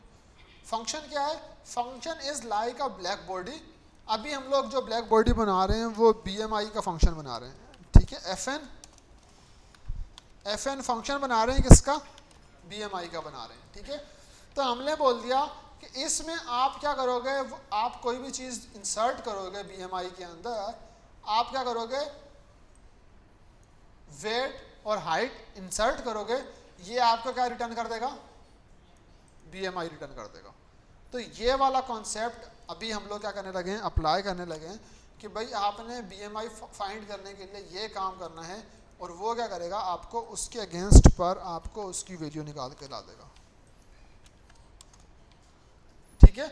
फंक्शन क्या है, function is like a black body. अभी हम लोग जो ब्लैक बॉडी बना रहे हैं वो बीएमआई का फंक्शन बना रहे हैं। ठीक है, एफएन फंक्शन बना रहे हैं किसका, बीएमआई का बना रहे हैं। ठीक है, तो हमने बोल दिया कि इसमें आप क्या करोगे, आप कोई भी चीज़ इंसर्ट करोगे बीएमआई के अंदर, आप क्या करोगे, वेट और हाइट इंसर्ट करोगे, ये आपको क्या रिटर्न कर देगा, बीएमआई रिटर्न कर देगा। तो ये वाला कॉन्सेप्ट अभी हम लोग क्या करने लगे हैं, अप्लाई करने लगे हैं कि भाई आपने बीएमआई फाइंड करने के लिए ये काम करना है, और वो क्या करेगा, आपको उसके अगेंस्ट पर आपको उसकी वैल्यू निकाल के ला देगा। ठीक है,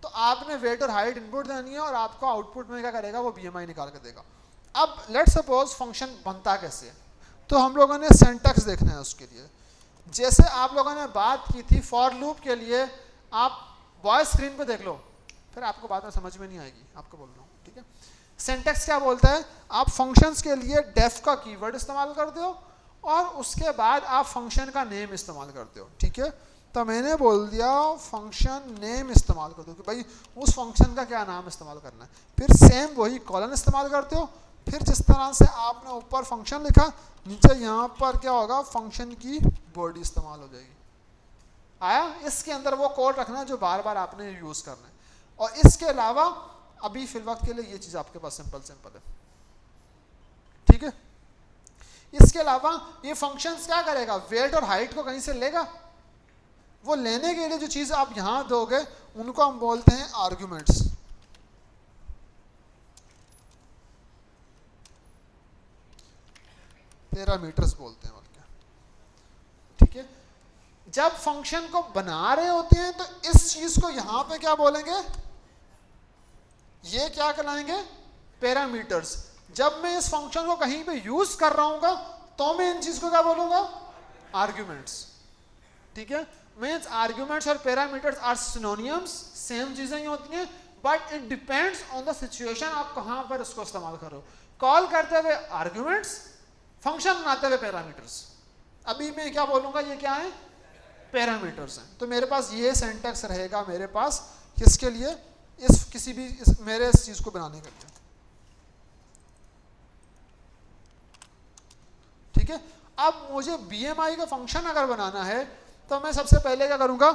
तो आपने वेट और हाइट इनपुट देनी है और आपको आउटपुट में क्या करेगा, वो बीएमआई निकाल के देगा। अब लेट्स सपोज फंक्शन बनता कैसे है, तो हम लोगों ने सिंटैक्स देखना है उसके लिए। जैसे आप लोगों ने बात की थी फॉर लूप के लिए, आप वॉइस स्क्रीन पे देख लो, फिर आपको बात में समझ में नहीं आएगी, आपको बोल रहा हूँ। ठीक है, सिंटैक्स क्या बोलता है, आप फंक्शंस के लिए डेफ का कीवर्ड इस्तेमाल करते हो और उसके बाद आप फंक्शन का नेम इस्तेमाल करते हो, ठीक है। तो मैंने बोल दिया फंक्शन नेम इस्तेमाल कर दो कि भाई उस फंक्शन का क्या नाम इस्तेमाल करना है, फिर सेम वही कॉलन इस्तेमाल करते हो, फिर जिस तरह से आपने ऊपर फंक्शन लिखा नीचे यहाँ पर क्या होगा, फंक्शन की बॉडी इस्तेमाल हो जाएगी। आया, इसके अंदर वो कोड रखना जो बार बार आपने यूज़ करना है। और इसके अलावा अभी फिल वक्त के लिए ये चीज़ आपके पास सिंपल है, ठीक है। इसके अलावा ये फंक्शंस क्या करेगा, वेट और हाइट को कहीं से लेगा, वो लेने के लिए जो चीज़ आप यहां दोगे उनको हम बोलते हैं आर्ग्यूमेंट्स। पैरामीटर्स बोलते हैं और क्या, ठीक है। जब फंक्शन को बना रहे होते हैं तो इस चीज को यहां पे क्या बोलेंगे, ये क्या कहलाएंगे, पैरामीटर्स। जब मैं इस फंक्शन को कहीं पे यूज कर रहा हूँ तो मैं इन चीज को क्या बोलूंगा, आर्ग्यूमेंट्स, ठीक है। मीन्स आर्ग्यूमेंट्स और पैरामीटर्स आर सिनोनिम्स, सेम चीजें ही होती हैं, but it depends on the situation, आप कहां पर इसको इस्तेमाल करो। कॉल करते हुए आर्ग्यूमेंट्स, फंक्शन बनाते हुए पैरामीटर्स। अभी मैं क्या बोलूंगा, ये क्या है, पैरामीटर्स हैं। तो मेरे पास ये सिंटैक्स रहेगा मेरे पास किसके लिए, इस किसी भी मेरे इस चीज को बनाने के लिए, ठीक है। अब मुझे बीएमआई का फंक्शन अगर बनाना है तो मैं सबसे पहले क्या करूंगा,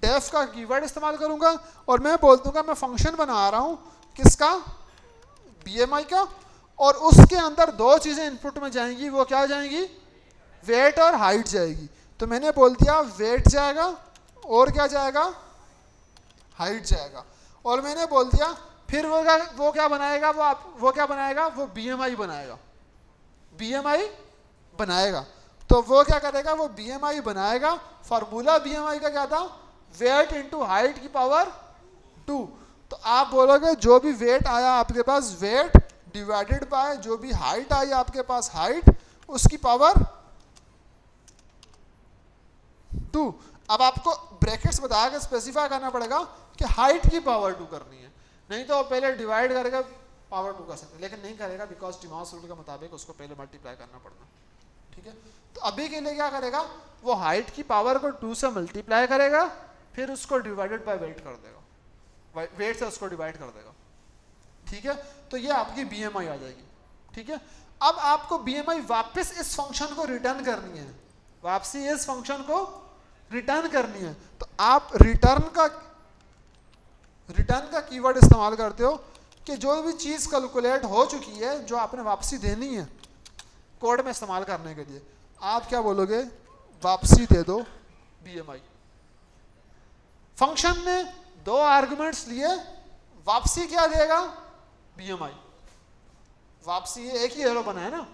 डेफ का कीवर्ड इस्तेमाल करूंगा और मैं बोल दूंगा मैं फंक्शन बना रहा हूं किसका, बीएमआई का, और उसके अंदर दो चीजें इनपुट में जाएंगी, वो क्या जाएंगी, वेट और हाइट जाएगी। तो मैंने बोल दिया वेट जाएगा और क्या जाएगा, हाइट जाएगा। और मैंने बोल दिया फिर वो क्या बनाएगा, वो क्या बनाएगा, वो बीएमआई बनाएगा, बीएमआई बनाएगा। तो वो क्या करेगा, वो बीएमआई बनाएगा। फार्मूला बीएमआई का क्या था, वेट इंटू हाइट की पावर 2। तो आप बोलोगे जो भी वेट आया आपके पास, वेट डिवाइडेड बाय जो भी हाइट आई आपके पास, हाइट उसकी पावर 2। अब आपको ब्रैकेट्स बता के स्पेसिफाई करना पड़ेगा कि हाइट की पावर 2 करनी है, नहीं तो पहले डिवाइड करके पावर 2 कर सकते, लेकिन नहीं करेगा बिकॉज डिमॉस रूल के मुताबिक उसको पहले मल्टीप्लाई करना पड़ना, ठीक है। तो अभी के लिए क्या करेगा, वो हाइट की पावर को 2 से मल्टीप्लाई करेगा, फिर उसको डिवाइडेड बाय वेट कर देगा, वेट से उसको डिवाइड कर देगा, ठीक है। तो ये आपकी बीएमआई आ जाएगी, ठीक है। अब आपको बीएमआई वापस इस फंक्शन को रिटर्न करनी है, वापसी इस फंक्शन को रिटर्न करनी है। तो आप रिटर्न का कीवर्ड इस्तेमाल करते हो कि जो भी चीज कैलकुलेट हो चुकी है, जो आपने वापसी देनी है कोड में इस्तेमाल करने के लिए, आप क्या बोलोगे, वापसी दे दो बीएमआई। फंक्शन ने 2 आर्गुमेंट्स लिए, वापसी क्या देगा, बीएमआई। वापसी एक ही एरो बना है ना,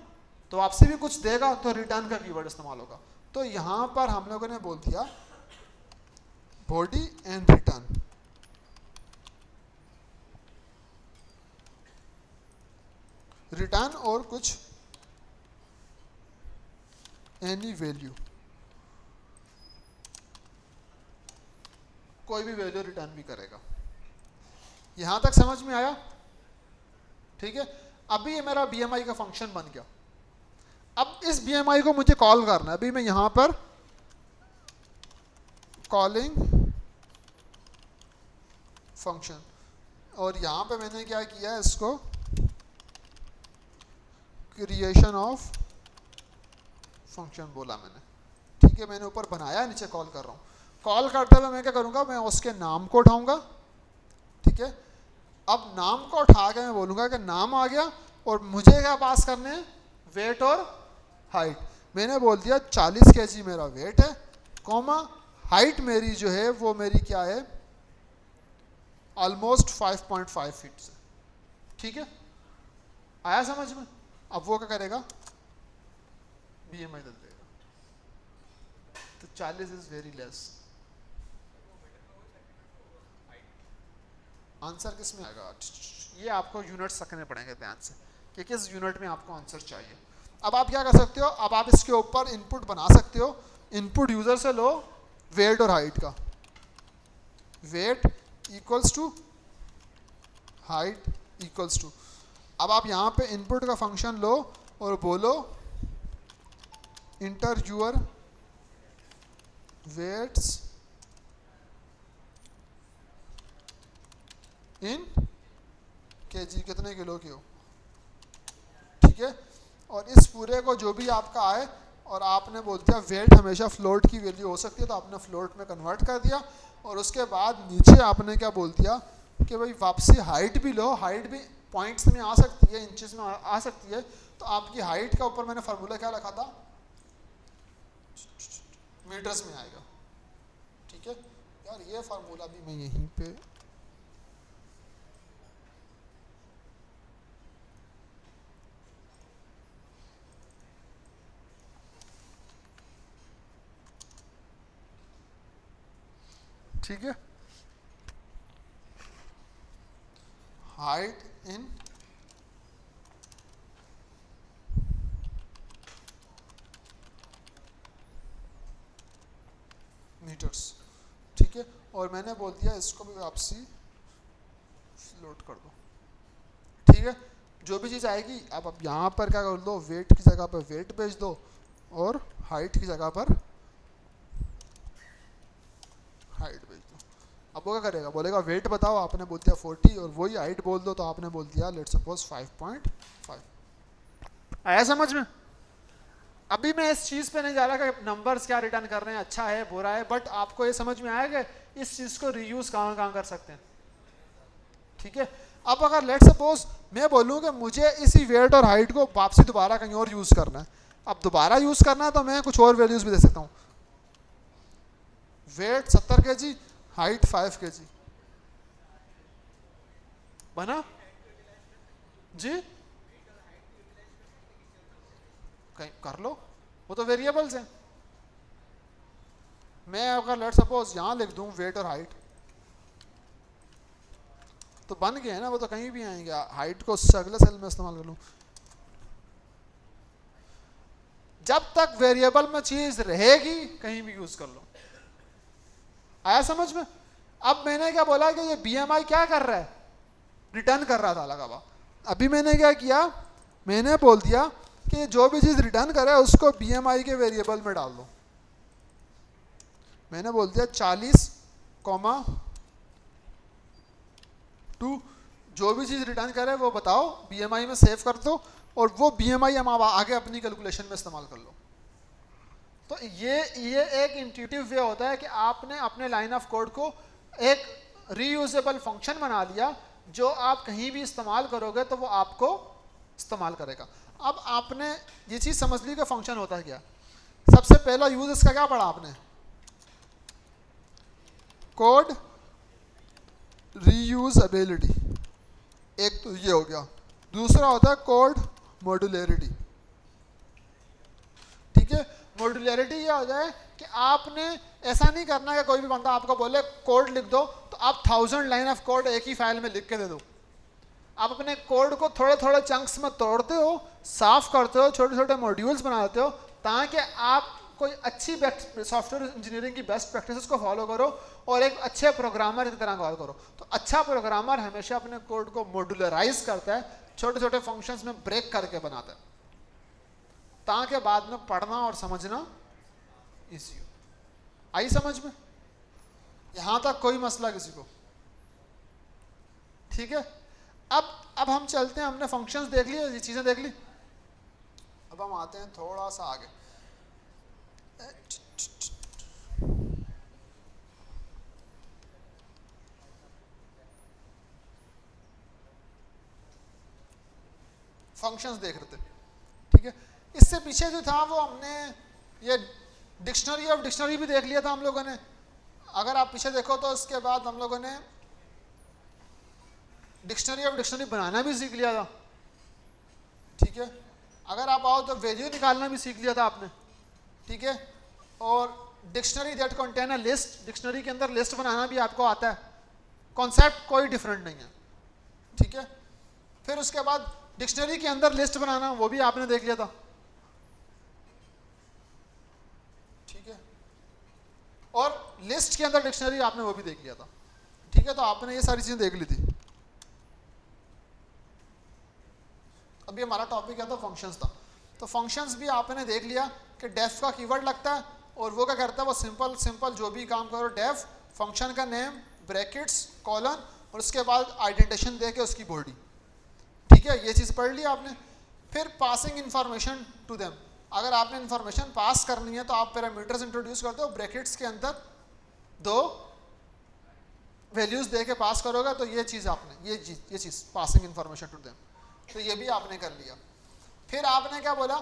तो वापसी भी कुछ देगा, तो रिटर्न का कीवर्ड इस्तेमाल होगा। तो यहां पर हम लोगों ने बोल दिया बॉडी एंड रिटर्न, रिटर्न और कुछ एनी वैल्यू, कोई भी वैल्यू रिटर्न भी करेगा। यहां तक समझ में आया, ठीक है। अभी ये मेरा बीएमआई का फंक्शन बन गया। अब इस बीएमआई को मुझे कॉल करना है। अभी मैं यहां पर कॉलिंग फंक्शन, और यहां पे मैंने क्या किया, इसको क्रिएशन ऑफ फंक्शन बोला मैंने, ठीक है। मैंने ऊपर बनाया, नीचे कॉल कर रहा हूं। कॉल करते हुए मैं क्या करूंगा, मैं उसके नाम को उठाऊंगा, ठीक है। अब नाम को उठा के मैं बोलूंगा कि नाम आ गया, और मुझे क्या पास करने हैं, वेट और हाइट। मैंने बोल दिया 40 kg मेरा वेट है, कॉमा हाइट मेरी जो है वो मेरी क्या है, ऑलमोस्ट 5.5 फीट से, ठीक है। आया समझ में। अब वो क्या करेगा, बीएमआई दे देगा। तो 40 इज वेरी लेस। आंसर किस में आएगा, ये आपको यूनिट्स रखने पड़ेंगे ध्यान से कि किस यूनिट में आपको आंसर चाहिए। अब आप क्या कर सकते हो, अब आप इसके ऊपर इनपुट बना सकते हो। इनपुट यूजर से लो वेट और हाइट का, weight equals to height equals to, अब आप यहाँ पे इनपुट का फंक्शन लो और बोलो enter your weights in KG, कितने किलो की हो, ठीक है। और इस पूरे को जो भी आपका आए, और आपने बोल दिया वेट हमेशा फ्लोट की वैल्यू हो सकती है, तो आपने फ्लोट में कन्वर्ट कर दिया। और उसके बाद नीचे आपने क्या बोल दिया कि भाई वापसी हाइट भी लो, हाइट भी पॉइंट्स में आ सकती है, इंचेस में आ सकती है। तो आपकी हाइट का ऊपर मैंने फार्मूला क्या रखा था, मीटर्स में आएगा, ठीक है। यार ये फार्मूला भी मैं यहीं पे, ठीक है, हाइट इन मीटर्स, ठीक है। और मैंने बोल दिया इसको भी वापसी फ्लोट कर दो, ठीक है। जो भी चीज़ आएगी अब यहाँ पर क्या कर दो, वेट की जगह पर वेट भेज दो और हाइट की जगह पर हाइट भेज दो। अब वो क्या करेगा, बोलेगा वेट बताओ, आपने बोल दिया 40 और वही हाइट बोल दो, तो आपने बोल दिया लेट्स सपोज 5.5। आया समझ में? अभी मैं इस चीज़ पे नहीं जा रहा कि नंबर्स क्या रिटर्न कर रहे हैं, अच्छा है बुरा है, बट आपको ये समझ में आएगा इस चीज़ को रीयूज कहाँ कहाँ कर सकते हैं, ठीक है। अब अगर लेट्स सपोज मैं बोलूँ कि मुझे इसी वेट और हाइट को वापसी दोबारा कहीं और यूज़ करना है, अब दोबारा यूज़ करना है तो मैं कुछ और वैल्यूज़ भी दे सकता हूँ। वेट 70 kg, हाइट 5 kg, बना जी, कहीं कर लो, वो तो वेरिएबल्स हैं। मैं अगर लेट सपोज यहाँ लिख दूँ वेट और हाइट, तो बन गए ना, वो तो कहीं भी आएंगे। हाइट को अगले सेल में इस्तेमाल कर लूँ, जब तक वेरिएबल में चीज रहेगी कहीं भी यूज कर लो। आया समझ में? अब मैंने क्या बोला कि ये बीएमआई क्या कर रहा है, रिटर्न कर रहा था लगा। अभी मैंने क्या किया, मैंने बोल दिया कि जो भी चीज रिटर्न करे उसको बीएमआई के वेरिएबल में डाल दो। मैंने बोल दिया 40,2, जो भी चीज रिटर्न करे वो बताओ, बीएमआई में सेव कर दो, और वो बीएमआई हम आगे अपनी कैलकुलेशन में इस्तेमाल कर लो। तो ये एक इंट्यूटिव वे होता है कि आपने अपने लाइन ऑफ कोड को एक रीयूजेबल फंक्शन बना लिया, जो आप कहीं भी इस्तेमाल करोगे तो वो आपको इस्तेमाल करेगा। अब आपने ये चीज़ समझ ली कि फंक्शन होता है क्या। सबसे पहला यूज इसका क्या पढ़ा आपने, कोड रीयूजेबिलिटी, एक तो ये हो गया। दूसरा होता है कोड मॉड्यूलरिटी, ठीक है। मॉड्यूलरिटी ये हो जाए कि आपने ऐसा नहीं करना कि कोई भी बंदा आपको बोले कोड लिख दो तो आप 1000 लाइन ऑफ कोड एक ही फाइल में लिख के दे दो। आप अपने कोड को थोड़े थोड़े चंक्स में तोड़ते हो, साफ करते हो, छोटे छोटे मॉड्यूल्स बनाते हो, ताकि आप कोई अच्छी सॉफ्टवेयर इंजीनियरिंग की बेस्ट प्रैक्टिसेस को फॉलो करो और एक अच्छे प्रोग्रामर की तरह कॉल करो। तो अच्छा प्रोग्रामर हमेशा अपने कोड को मॉड्यूलराइज करता है, छोटे छोटे फंक्शंस में ब्रेक करके बनाता है, ताकि बाद में पढ़ना और समझना इजी हो। आई समझ में? यहां तक कोई मसला किसी को? ठीक है। अब हम चलते हैं, हमने फंक्शंस देख लिए, ये चीजें देख ली। अब हम आते हैं थोड़ा सा आगे। फंक्शंस देख रहे थे, ठीक है। इससे पीछे जो था वो हमने ये डिक्शनरी ऑफ डिक्शनरी भी देख लिया था हम लोगों ने। अगर आप पीछे देखो तो इसके बाद हम लोगों ने डिक्शनरी ऑफ डिक्शनरी बनाना भी सीख लिया था, ठीक है। अगर आप आओ तो वैल्यू निकालना भी सीख लिया था आपने, ठीक है। और dictionary that contain a list, dictionary के अंदर लिस्ट बनाना भी आपको आता है, कॉन्सेप्ट कोई डिफरेंट नहीं है, ठीक है। फिर उसके बाद डिक्शनरी के अंदर लिस्ट बनाना वो भी आपने देख लिया था, ठीक है। और लिस्ट के अंदर डिक्शनरी आपने वो भी देख लिया था, ठीक है। तो आपने ये सारी चीजें देख ली थी। अभी हमारा टॉपिक क्या था, फंक्शंस था। तो फंक्शंस भी आपने देख लिया कि डेफ का कीवर्ड लगता है और वो क्या करता है, वो सिंपल सिंपल जो भी काम करो, डेफ फंक्शन का नेम ब्रैकेट्स कॉलन और उसके बाद आइडेंटिफिकेशन दे के उसकी बॉडी। ठीक है, ये चीज़ पढ़ लिया आपने। फिर पासिंग इंफॉर्मेशन टू देम, अगर आपने इंफॉर्मेशन पास करनी है तो आप पैरामीटर्स इंट्रोड्यूस करते हो, ब्रैकेट्स के अंदर 2 वैल्यूज दे के पास करोगे, तो ये चीज़ आपने ये चीज़ पासिंग इंफॉर्मेशन टू देम, तो ये भी आपने कर लिया। फिर आपने क्या बोला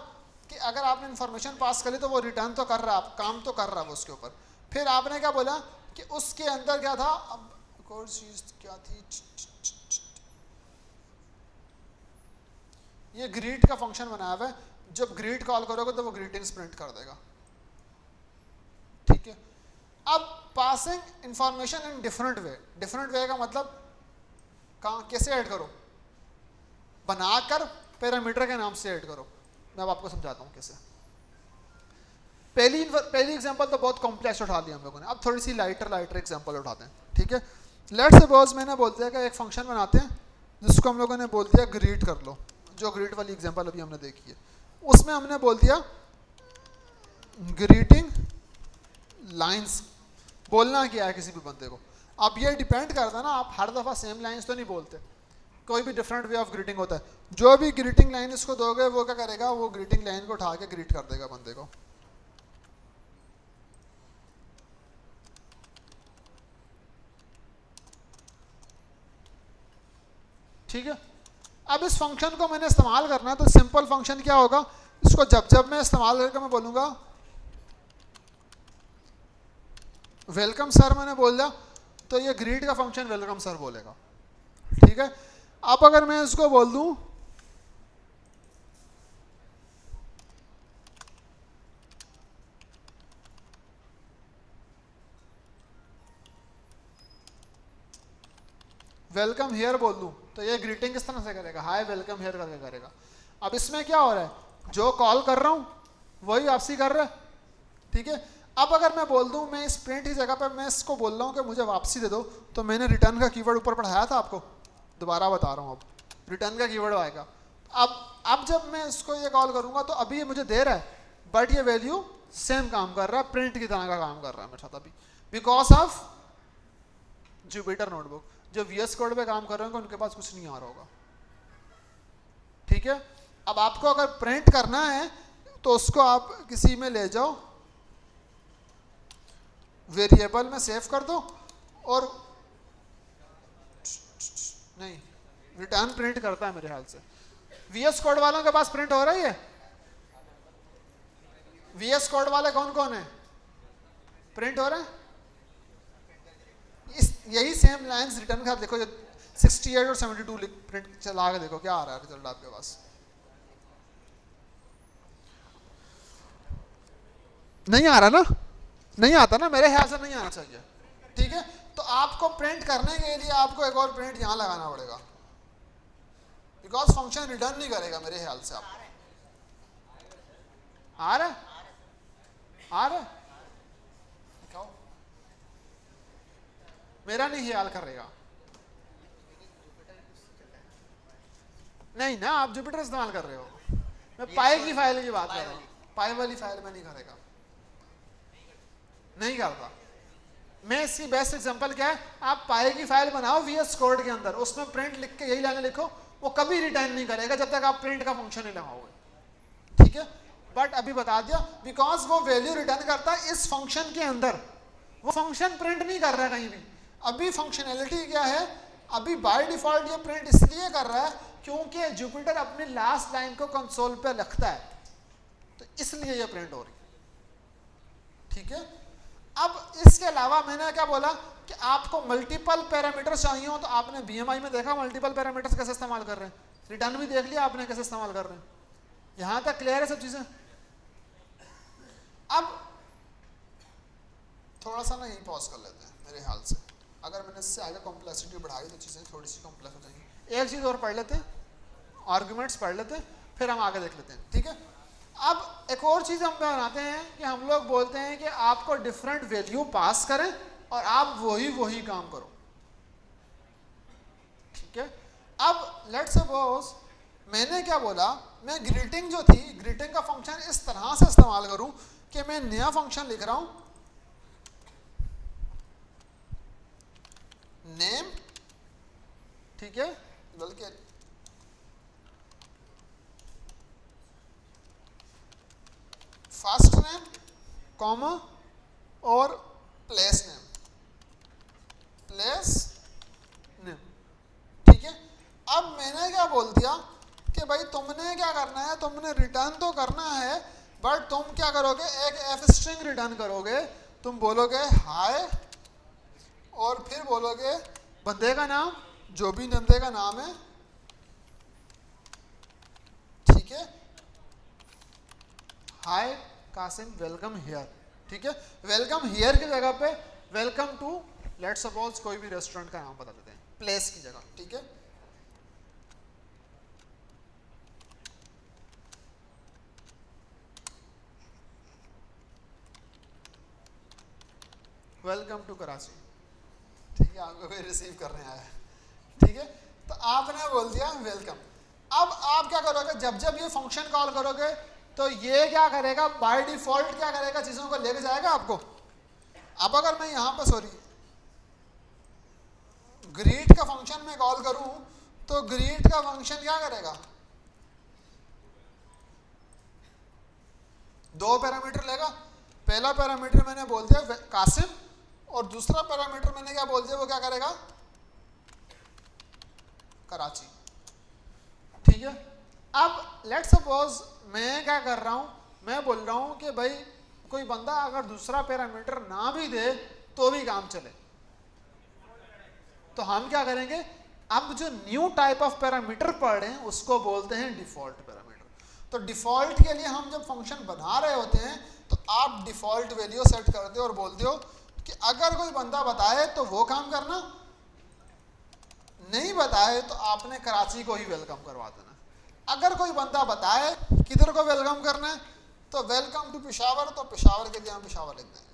कि अगर आपने इंफॉर्मेशन पास करी तो वो रिटर्न तो कर रहा है, काम तो कर रहा है वो उसके ऊपर। फिर आपने क्या बोला कि उसके अंदर क्या था, अब एक और चीज़ क्या थी, ये ग्रीट का फंक्शन बनाया हुआ है, जब ग्रीट कॉल करोगे तो वो ग्रीटिंग्स प्रिंट कर देगा। ठीक है, अब passing information in different way, different way का मतलब कहाँ कैसे ऐड करो, बनाकर पैरामीटर के नाम से ऐड करो। मैं अब आपको समझाता हूँ कैसे। पहली एग्जांपल तो बहुत कॉम्प्लेक्स उठा लिया हम लोगों ने, अब थोड़ी सी लाइटर एग्जांपल उठाते हैं। ठीक है, लेट्स सपोज मैंने बोलते हैं कि एक फंक्शन बनाते हैं जिसको हम लोगों ने बोल दिया ग्रीट कर लो, जो ग्रीट वाली एग्जांपल अभी हमने देखी है, उसमें हमने बोल दिया ग्रीटिंग लाइंस। बोलना क्या है किसी भी बंदे को, अब ये डिपेंड करता है ना, आप हर दफ़ा सेम लाइंस तो नहीं बोलते, कोई भी डिफरेंट वे ऑफ ग्रीटिंग होता है। जो भी ग्रीटिंग लाइन इसको दोगे वो क्या करेगा, वो ग्रीटिंग लाइन को उठा के ग्रीट कर देगा बंदे को। ठीक है, अब इस फंक्शन को मैंने इस्तेमाल करना है, तो सिंपल फंक्शन क्या होगा, इसको जब जब मैं इस्तेमाल करके मैं बोलूँगा वेलकम सर, मैंने बोल दिया तो ये ग्रीट का फंक्शन वेलकम सर बोलेगा। ठीक है, अब अगर मैं इसको बोल दूं वेलकम हियर बोल दूं, तो ये ग्रीटिंग किस तरह से करेगा, हाय वेलकम हियर करके करेगा। अब इसमें क्या हो रहा है, जो कॉल कर रहा हूं वही वापसी कर रहा है। ठीक है, अब अगर मैं बोल दूं, मैं इस प्रिंट की जगह पर मैं इसको बोल रहा हूं कि मुझे वापसी दे दो, तो मैंने रिटर्न का कीवर्ड ऊपर पढ़ाया था आपको, दोबारा बता रहा हूं, अब रिटर्न का कीवर्ड आएगा। अब जब मैं इसको ये कॉल करूंगा तो अभी ये मुझे दे रहा है, बट ये वैल्यू सेम काम कर रहा है, प्रिंट की तरह का काम कर रहा है मेरे साथ अभी, बिकॉज ऑफ जुपिटर नोटबुक। जो VS कोड पे काम कर रहे होंगे उनके पास कुछ नहीं आ रहा होगा। ठीक है, अब आपको अगर प्रिंट करना है तो उसको आप किसी में ले जाओ, वेरिएबल में सेव कर दो, और नहीं रिटर्न प्रिंट करता है मेरे ख्याल से। VS कोड वालों के पास प्रिंट हो रही है, VS कोड वाले कौन कौन है, प्रिंट हो रहे हैं, यही सेम लाइंस रिटर्न का देखो, 68 और 72 प्रिंट चला के देखो क्या आ रहा है रिजल्ट आपके पास। नहीं आ रहा ना, नहीं आता ना, मेरे ख्याल से नहीं आना चाहिए। ठीक है, तो आपको प्रिंट करने के लिए आपको एक और प्रिंट यहां लगाना पड़ेगा, बिकॉज फंक्शन रिटर्न नहीं करेगा मेरे ख्याल से। आप आ रहा है मेरा नहीं ख्याल करेगा, नहीं ना, आप जुपिटर इस्तेमाल कर रहे हो, मैं पाई की फाइल की बात कर रहा हूँ, पाई वाली फाइल में नहीं करेगा, नहीं करता। मैं इसकी बेस्ट एग्जांपल क्या है, आप पाई की फाइल बनाओ VS कोड के अंदर, उसमें प्रिंट लिख के यही लाने लिखो, वो कभी रिटर्न नहीं करेगा जब तक आप प्रिंट का फंक्शन नहीं लगाओगे। ठीक है, बट अभी बता दिया, बिकॉज वो वैल्यू रिटर्न करता है इस फंक्शन के अंदर, वो फंक्शन प्रिंट नहीं कर रहा है कहीं भी। अभी फंक्शनैलिटी क्या है, अभी बाय डिफॉल्ट ये प्रिंट इसलिए कर रहा है क्योंकि जुपिटर अपनी लास्ट लाइन को कंसोल पे लिखता है, तो इसलिए ये प्रिंट हो रही है। ठीक है, अब इसके अलावा मैंने क्या बोला कि आपको मल्टीपल पैरामीटर्स चाहिए हो, तो आपने BMI में देखा मल्टीपल पैरामीटर्स कैसे इस्तेमाल कर रहे हैं, रिटर्न भी देख लिया आपने कैसे इस्तेमाल कर रहे हैं, यहां तक क्लियर है सब चीजें। अब थोड़ा सा ना यही पॉज कर लेते हैं मेरे ख्याल से, अगर मैंने इससे आगे कॉम्प्लेक्सिटी बढ़ाई तो चीज़ें थोड़ी सी कॉम्प्लेक्स हो जाएंगी। एक चीज़ और पढ़ लेते हैं, आर्गुमेंट्स पढ़ लेते हैं, फिर हम आगे देख लेते हैं। ठीक है, अब एक और चीज़ हम बनाते हैं कि हम लोग बोलते हैं कि आपको डिफरेंट वैल्यू पास करें और आप वही काम करो। ठीक है, अब लेट्स सपोज मैंने क्या बोला, मैं ग्रीटिंग जो थी, ग्रीटिंग का फंक्शन इस तरह से इस्तेमाल करूं कि मैं नया फंक्शन लिख रहा हूं, नेम, ठीक है, बल्कि फर्स्ट नेम कॉमा और प्लेस नेम, प्लेस नेम, ठीक है। अब मैंने क्या बोल दिया कि भाई तुमने क्या करना है, तुमने रिटर्न तो करना है, बट तुम क्या करोगे, एक एफ स्ट्रिंग रिटर्न करोगे, तुम बोलोगे हाय और फिर बोलोगे बंदे का नाम, जो भी बंदे का नाम है, ठीक है, हाय कासिम वेलकम हियर, ठीक है। वेलकम हियर की जगह पे वेलकम टू लेट्स सपोज कोई भी रेस्टोरेंट का नाम बता देते हैं, प्लेस की जगह, ठीक है। वेलकम टू कराची, ठीक है, आपको कोई रिसीव करने आया है, ठीक है। तो आपने बोल दिया वेलकम। अब आप क्या करोगे, जब जब ये फंक्शन कॉल करोगे तो ये क्या करेगा, बाय डिफॉल्ट क्या करेगा, चीज़ों को लेके जाएगा आपको। अब अगर मैं यहाँ पर सॉरी ग्रीट का फंक्शन में कॉल करूँ तो ग्रीट का फंक्शन क्या करेगा, दो पैरामीटर लेगा। पहला पैरामीटर मैंने बोल दिया कासिम और दूसरा पैरामीटर मैंने क्या बोल दिया, वो क्या करेगा, कराची, ठीक है। अब लेट्स सपोज मैं क्या कर रहा हूं, मैं बोल रहा हूं कि भाई कोई बंदा अगर दूसरा पैरामीटर ना भी दे तो भी काम चले, तो हम क्या करेंगे, अब जो न्यू टाइप ऑफ पैरामीटर पढ़ रहे हैं उसको बोलते हैं डिफॉल्ट पैरामीटर। तो डिफॉल्ट के लिए हम जब फंक्शन बना रहे होते हैं तो आप डिफॉल्ट वैल्यू सेट कर दो और बोल दो कि अगर कोई बंदा बताए तो वो काम करना, नहीं बताए तो आपने कराची को ही वेलकम करवा देना। अगर कोई बंदा बताए किधर को वेलकम करना है तो वेलकम टू पेशावर, तो पेशावर के लिए हम पेशावर लिख देंगे।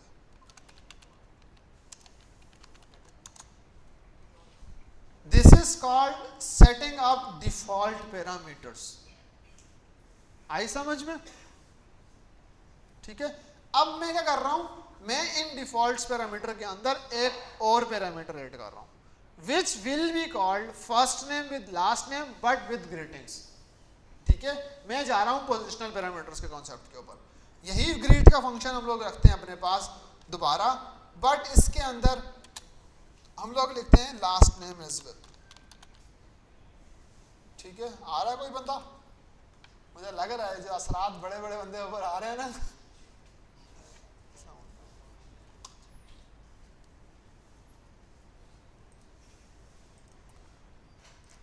This is called setting up default parameters. आई समझ में, ठीक है। अब मैं क्या कर रहा हूं, मैं इन डिफॉल्ट पैरामीटर के अंदर एक और पैरामीटर ऐड कर रहा हूं which will be called first name with last name but with greetings, ठीक है। मैं जा रहा हूं पोजिशनल पैरामीटर्स के कॉन्सेप्ट के ऊपर। यही ग्रीट का फंक्शन हम लोग रखते हैं अपने पास दोबारा, बट इसके अंदर हम लोग लिखते हैं लास्ट नेम एज वेल, ठीक है। आ रहा है कोई बंदा, मुझे लग रहा है जो असरात बड़े बड़े बंदे ऊपर आ रहे हैं ना।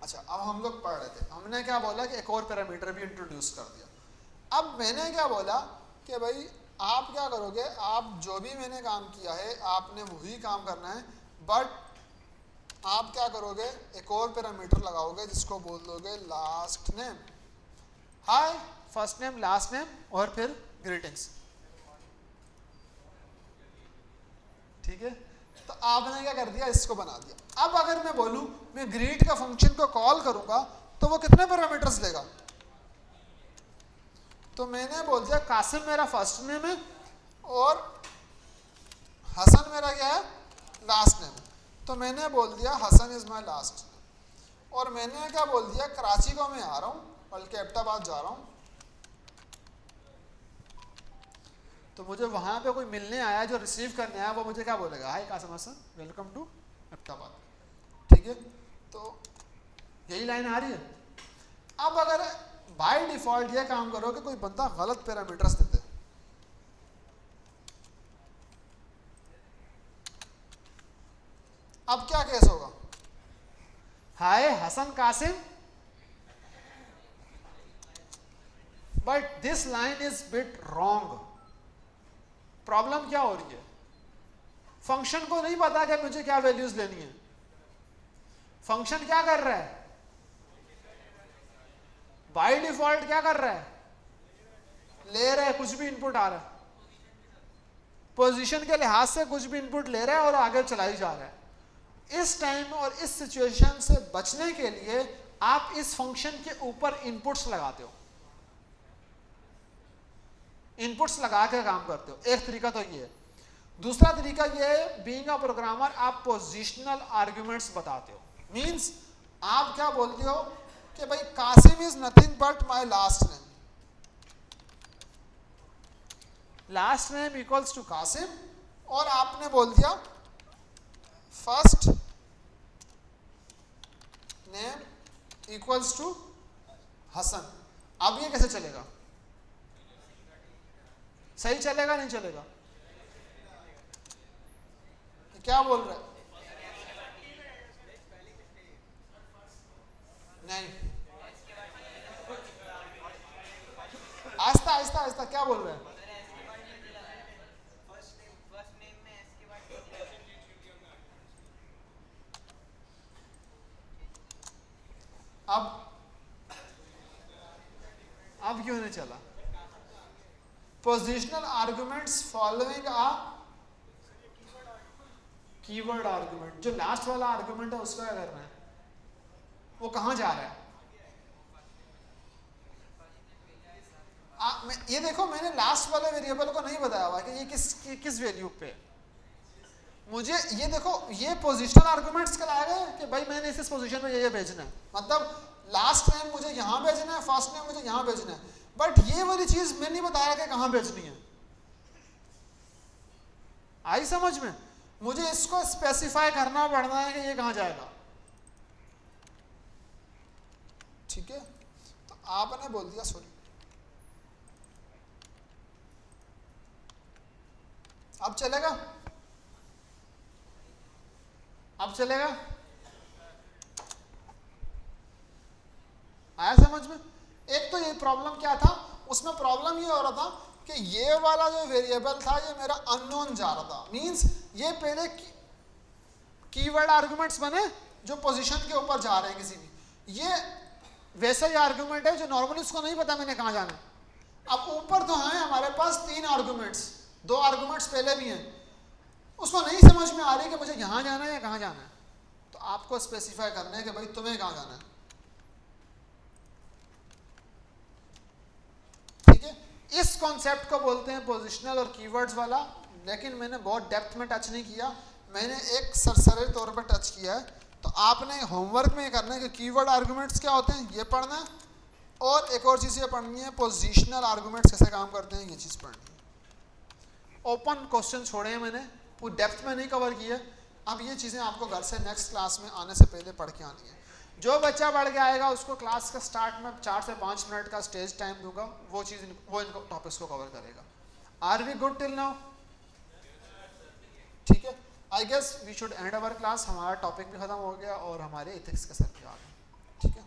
अच्छा, अब हम लोग पढ़ रहे थे, हमने क्या बोला कि एक और पैरामीटर भी इंट्रोड्यूस कर दिया। अब मैंने क्या बोला कि भाई आप क्या करोगे, आप जो भी मैंने काम किया है आपने वही काम करना है, बट आप क्या करोगे, एक और पैरामीटर लगाओगे जिसको बोल दोगे लास्ट नेम, हाय फर्स्ट नेम लास्ट नेम और फिर ग्रीटिंग्स, ठीक है। तो आपने क्या कर दिया, इसको बना दिया। अब अगर मैं बोलूं मैं ग्रीट का फंक्शन को कॉल करूंगा तो वो कितने पैरामीटर्स लेगा, तो मैंने बोल दिया कासिम मेरा फर्स्ट नेम है और हसन मेरा क्या है, लास्ट नेम। तो मैंने बोल दिया Hasan is my last name, और मैंने क्या बोल दिया, कराची को मैं आ रहा हूँ, बल्कि एबटाबाद जा रहा हूँ, तो मुझे वहां पे कोई मिलने आया जो रिसीव करने आया, वो मुझे क्या बोलेगा, हाय कासिम हसन वेलकम टू एबटाबाद, ठीक है। तो यही लाइन आ रही है। अब अगर बाय डिफॉल्ट ये काम करो कि कोई बंदा गलत पैरामीटर्स देते, अब क्या केस होगा, hi Hasan Qasim but this line is bit wrong. Problem क्या हो रही है, फंक्शन को नहीं पता कि मुझे क्या वैल्यूज लेनी है। फंक्शन क्या कर रहा है, बाय डिफॉल्ट क्या कर रहा है, ले रहा है, कुछ भी इनपुट आ रहा है, पोजीशन के लिहाज से कुछ भी इनपुट ले रहा है और आगे चला ही जा रहा है। इस टाइम और इस सिचुएशन से बचने के लिए आप इस फंक्शन के ऊपर इनपुट्स लगाते हो, इनपुट्स लगा के काम करते हो। एक तरीका तो ये है। दूसरा तरीका ये है, बीइंग अ प्रोग्रामर आप पोजिशनल आर्ग्यूमेंट्स बताते हो। मींस आप क्या बोलते हो कि भाई Qasim is nothing but my last name, last name equals to Qasim, और आपने बोल दिया first name equals to Hasan. अब ये कैसे चलेगा? सही चलेगा नहीं चलेगा? क्या बोल रहे हैं? नहीं, आहिस्ता आहिस्ता आहिस्ता, क्या बोल रहे हैं? अब क्यों नहीं चला? पोजिशनल आर्गुमेंट्स फॉलोइंग आ कीवर्ड आर्गुमेंट। जो लास्ट वाला आर्गुमेंट है उसका क्या करना है? वो कहां जा रहा है? ये देखो, मैंने लास्ट वाले वेरिएबल को नहीं बताया हुआ कि ये किस वैल्यू पे। मुझे ये देखो, ये पोजिशनल आर्गुमेंट्स कहलाएगा कि भाई मैंने इस पोजीशन में ये भेजना है, मतलब लास्ट नेम मुझे यहां भेजना है, फर्स्ट नेम मुझे यहां भेजना है, बट ये वाली चीज मैं नहीं बताया कि कहां भेजनी है। आई समझ में? मुझे इसको स्पेसिफाई करना पड़ना है कि ये कहां जाएगा। ठीक है, तो आपने बोल दिया, सॉरी, अब चलेगा? अब चलेगा? आया समझ में? एक तो ये प्रॉब्लम क्या था, उसमें प्रॉब्लम ये हो रहा था कि ये वाला जो वेरिएबल था ये मेरा अननोन जा रहा था। मींस ये पहले कीवर्ड आर्गुमेंट्स बने जो पोजीशन के ऊपर जा रहे हैं किसी भी, ये वैसा ही आर्गुमेंट है जो नॉर्मली उसको नहीं पता मैंने कहां जाना है। अब ऊपर तो है हमारे पास 3 आर्गुमेंट्स, 2 आर्गुमेंट्स पहले भी हैं, उसको नहीं समझ में आ रही कि मुझे यहां जाना है या कहां जाना है। तो आपको स्पेसिफाई करना है कि भाई तुम्हें कहां जाना है। ठीक है, इस कॉन्सेप्ट को बोलते हैं पोजिशनल और कीवर्ड्स वाला, लेकिन मैंने बहुत डेप्थ में टच नहीं किया, मैंने एक सरसरे तौर पर टच किया है। तो आपने होमवर्क में करना है कि कीवर्ड आर्गुमेंट्स क्या होते हैं ये पढ़ना है, और एक और चीज़ ये पढ़नी है पोजिशनल आर्गुमेंट्स कैसे काम करते हैं, ये चीज़ पढ़नी है। ओपन क्वेश्चन छोड़े हैं मैंने, पूरी डेप्थ में नहीं कवर किया। अब ये चीज़ें आपको घर से नेक्स्ट क्लास में आने से पहले पढ़ के आनी है। जो बच्चा पढ़ के आएगा उसको क्लास का स्टार्ट में 4 से 5 मिनट का स्टेज टाइम दूंगा, वो इनको टॉपिक्स को कवर करेगा। Are we good till now? ठीक है, I guess we should end our class. हमारा टॉपिक भी खत्म हो गया और हमारे एथिक्स का सर भी आ गया। ठीक है।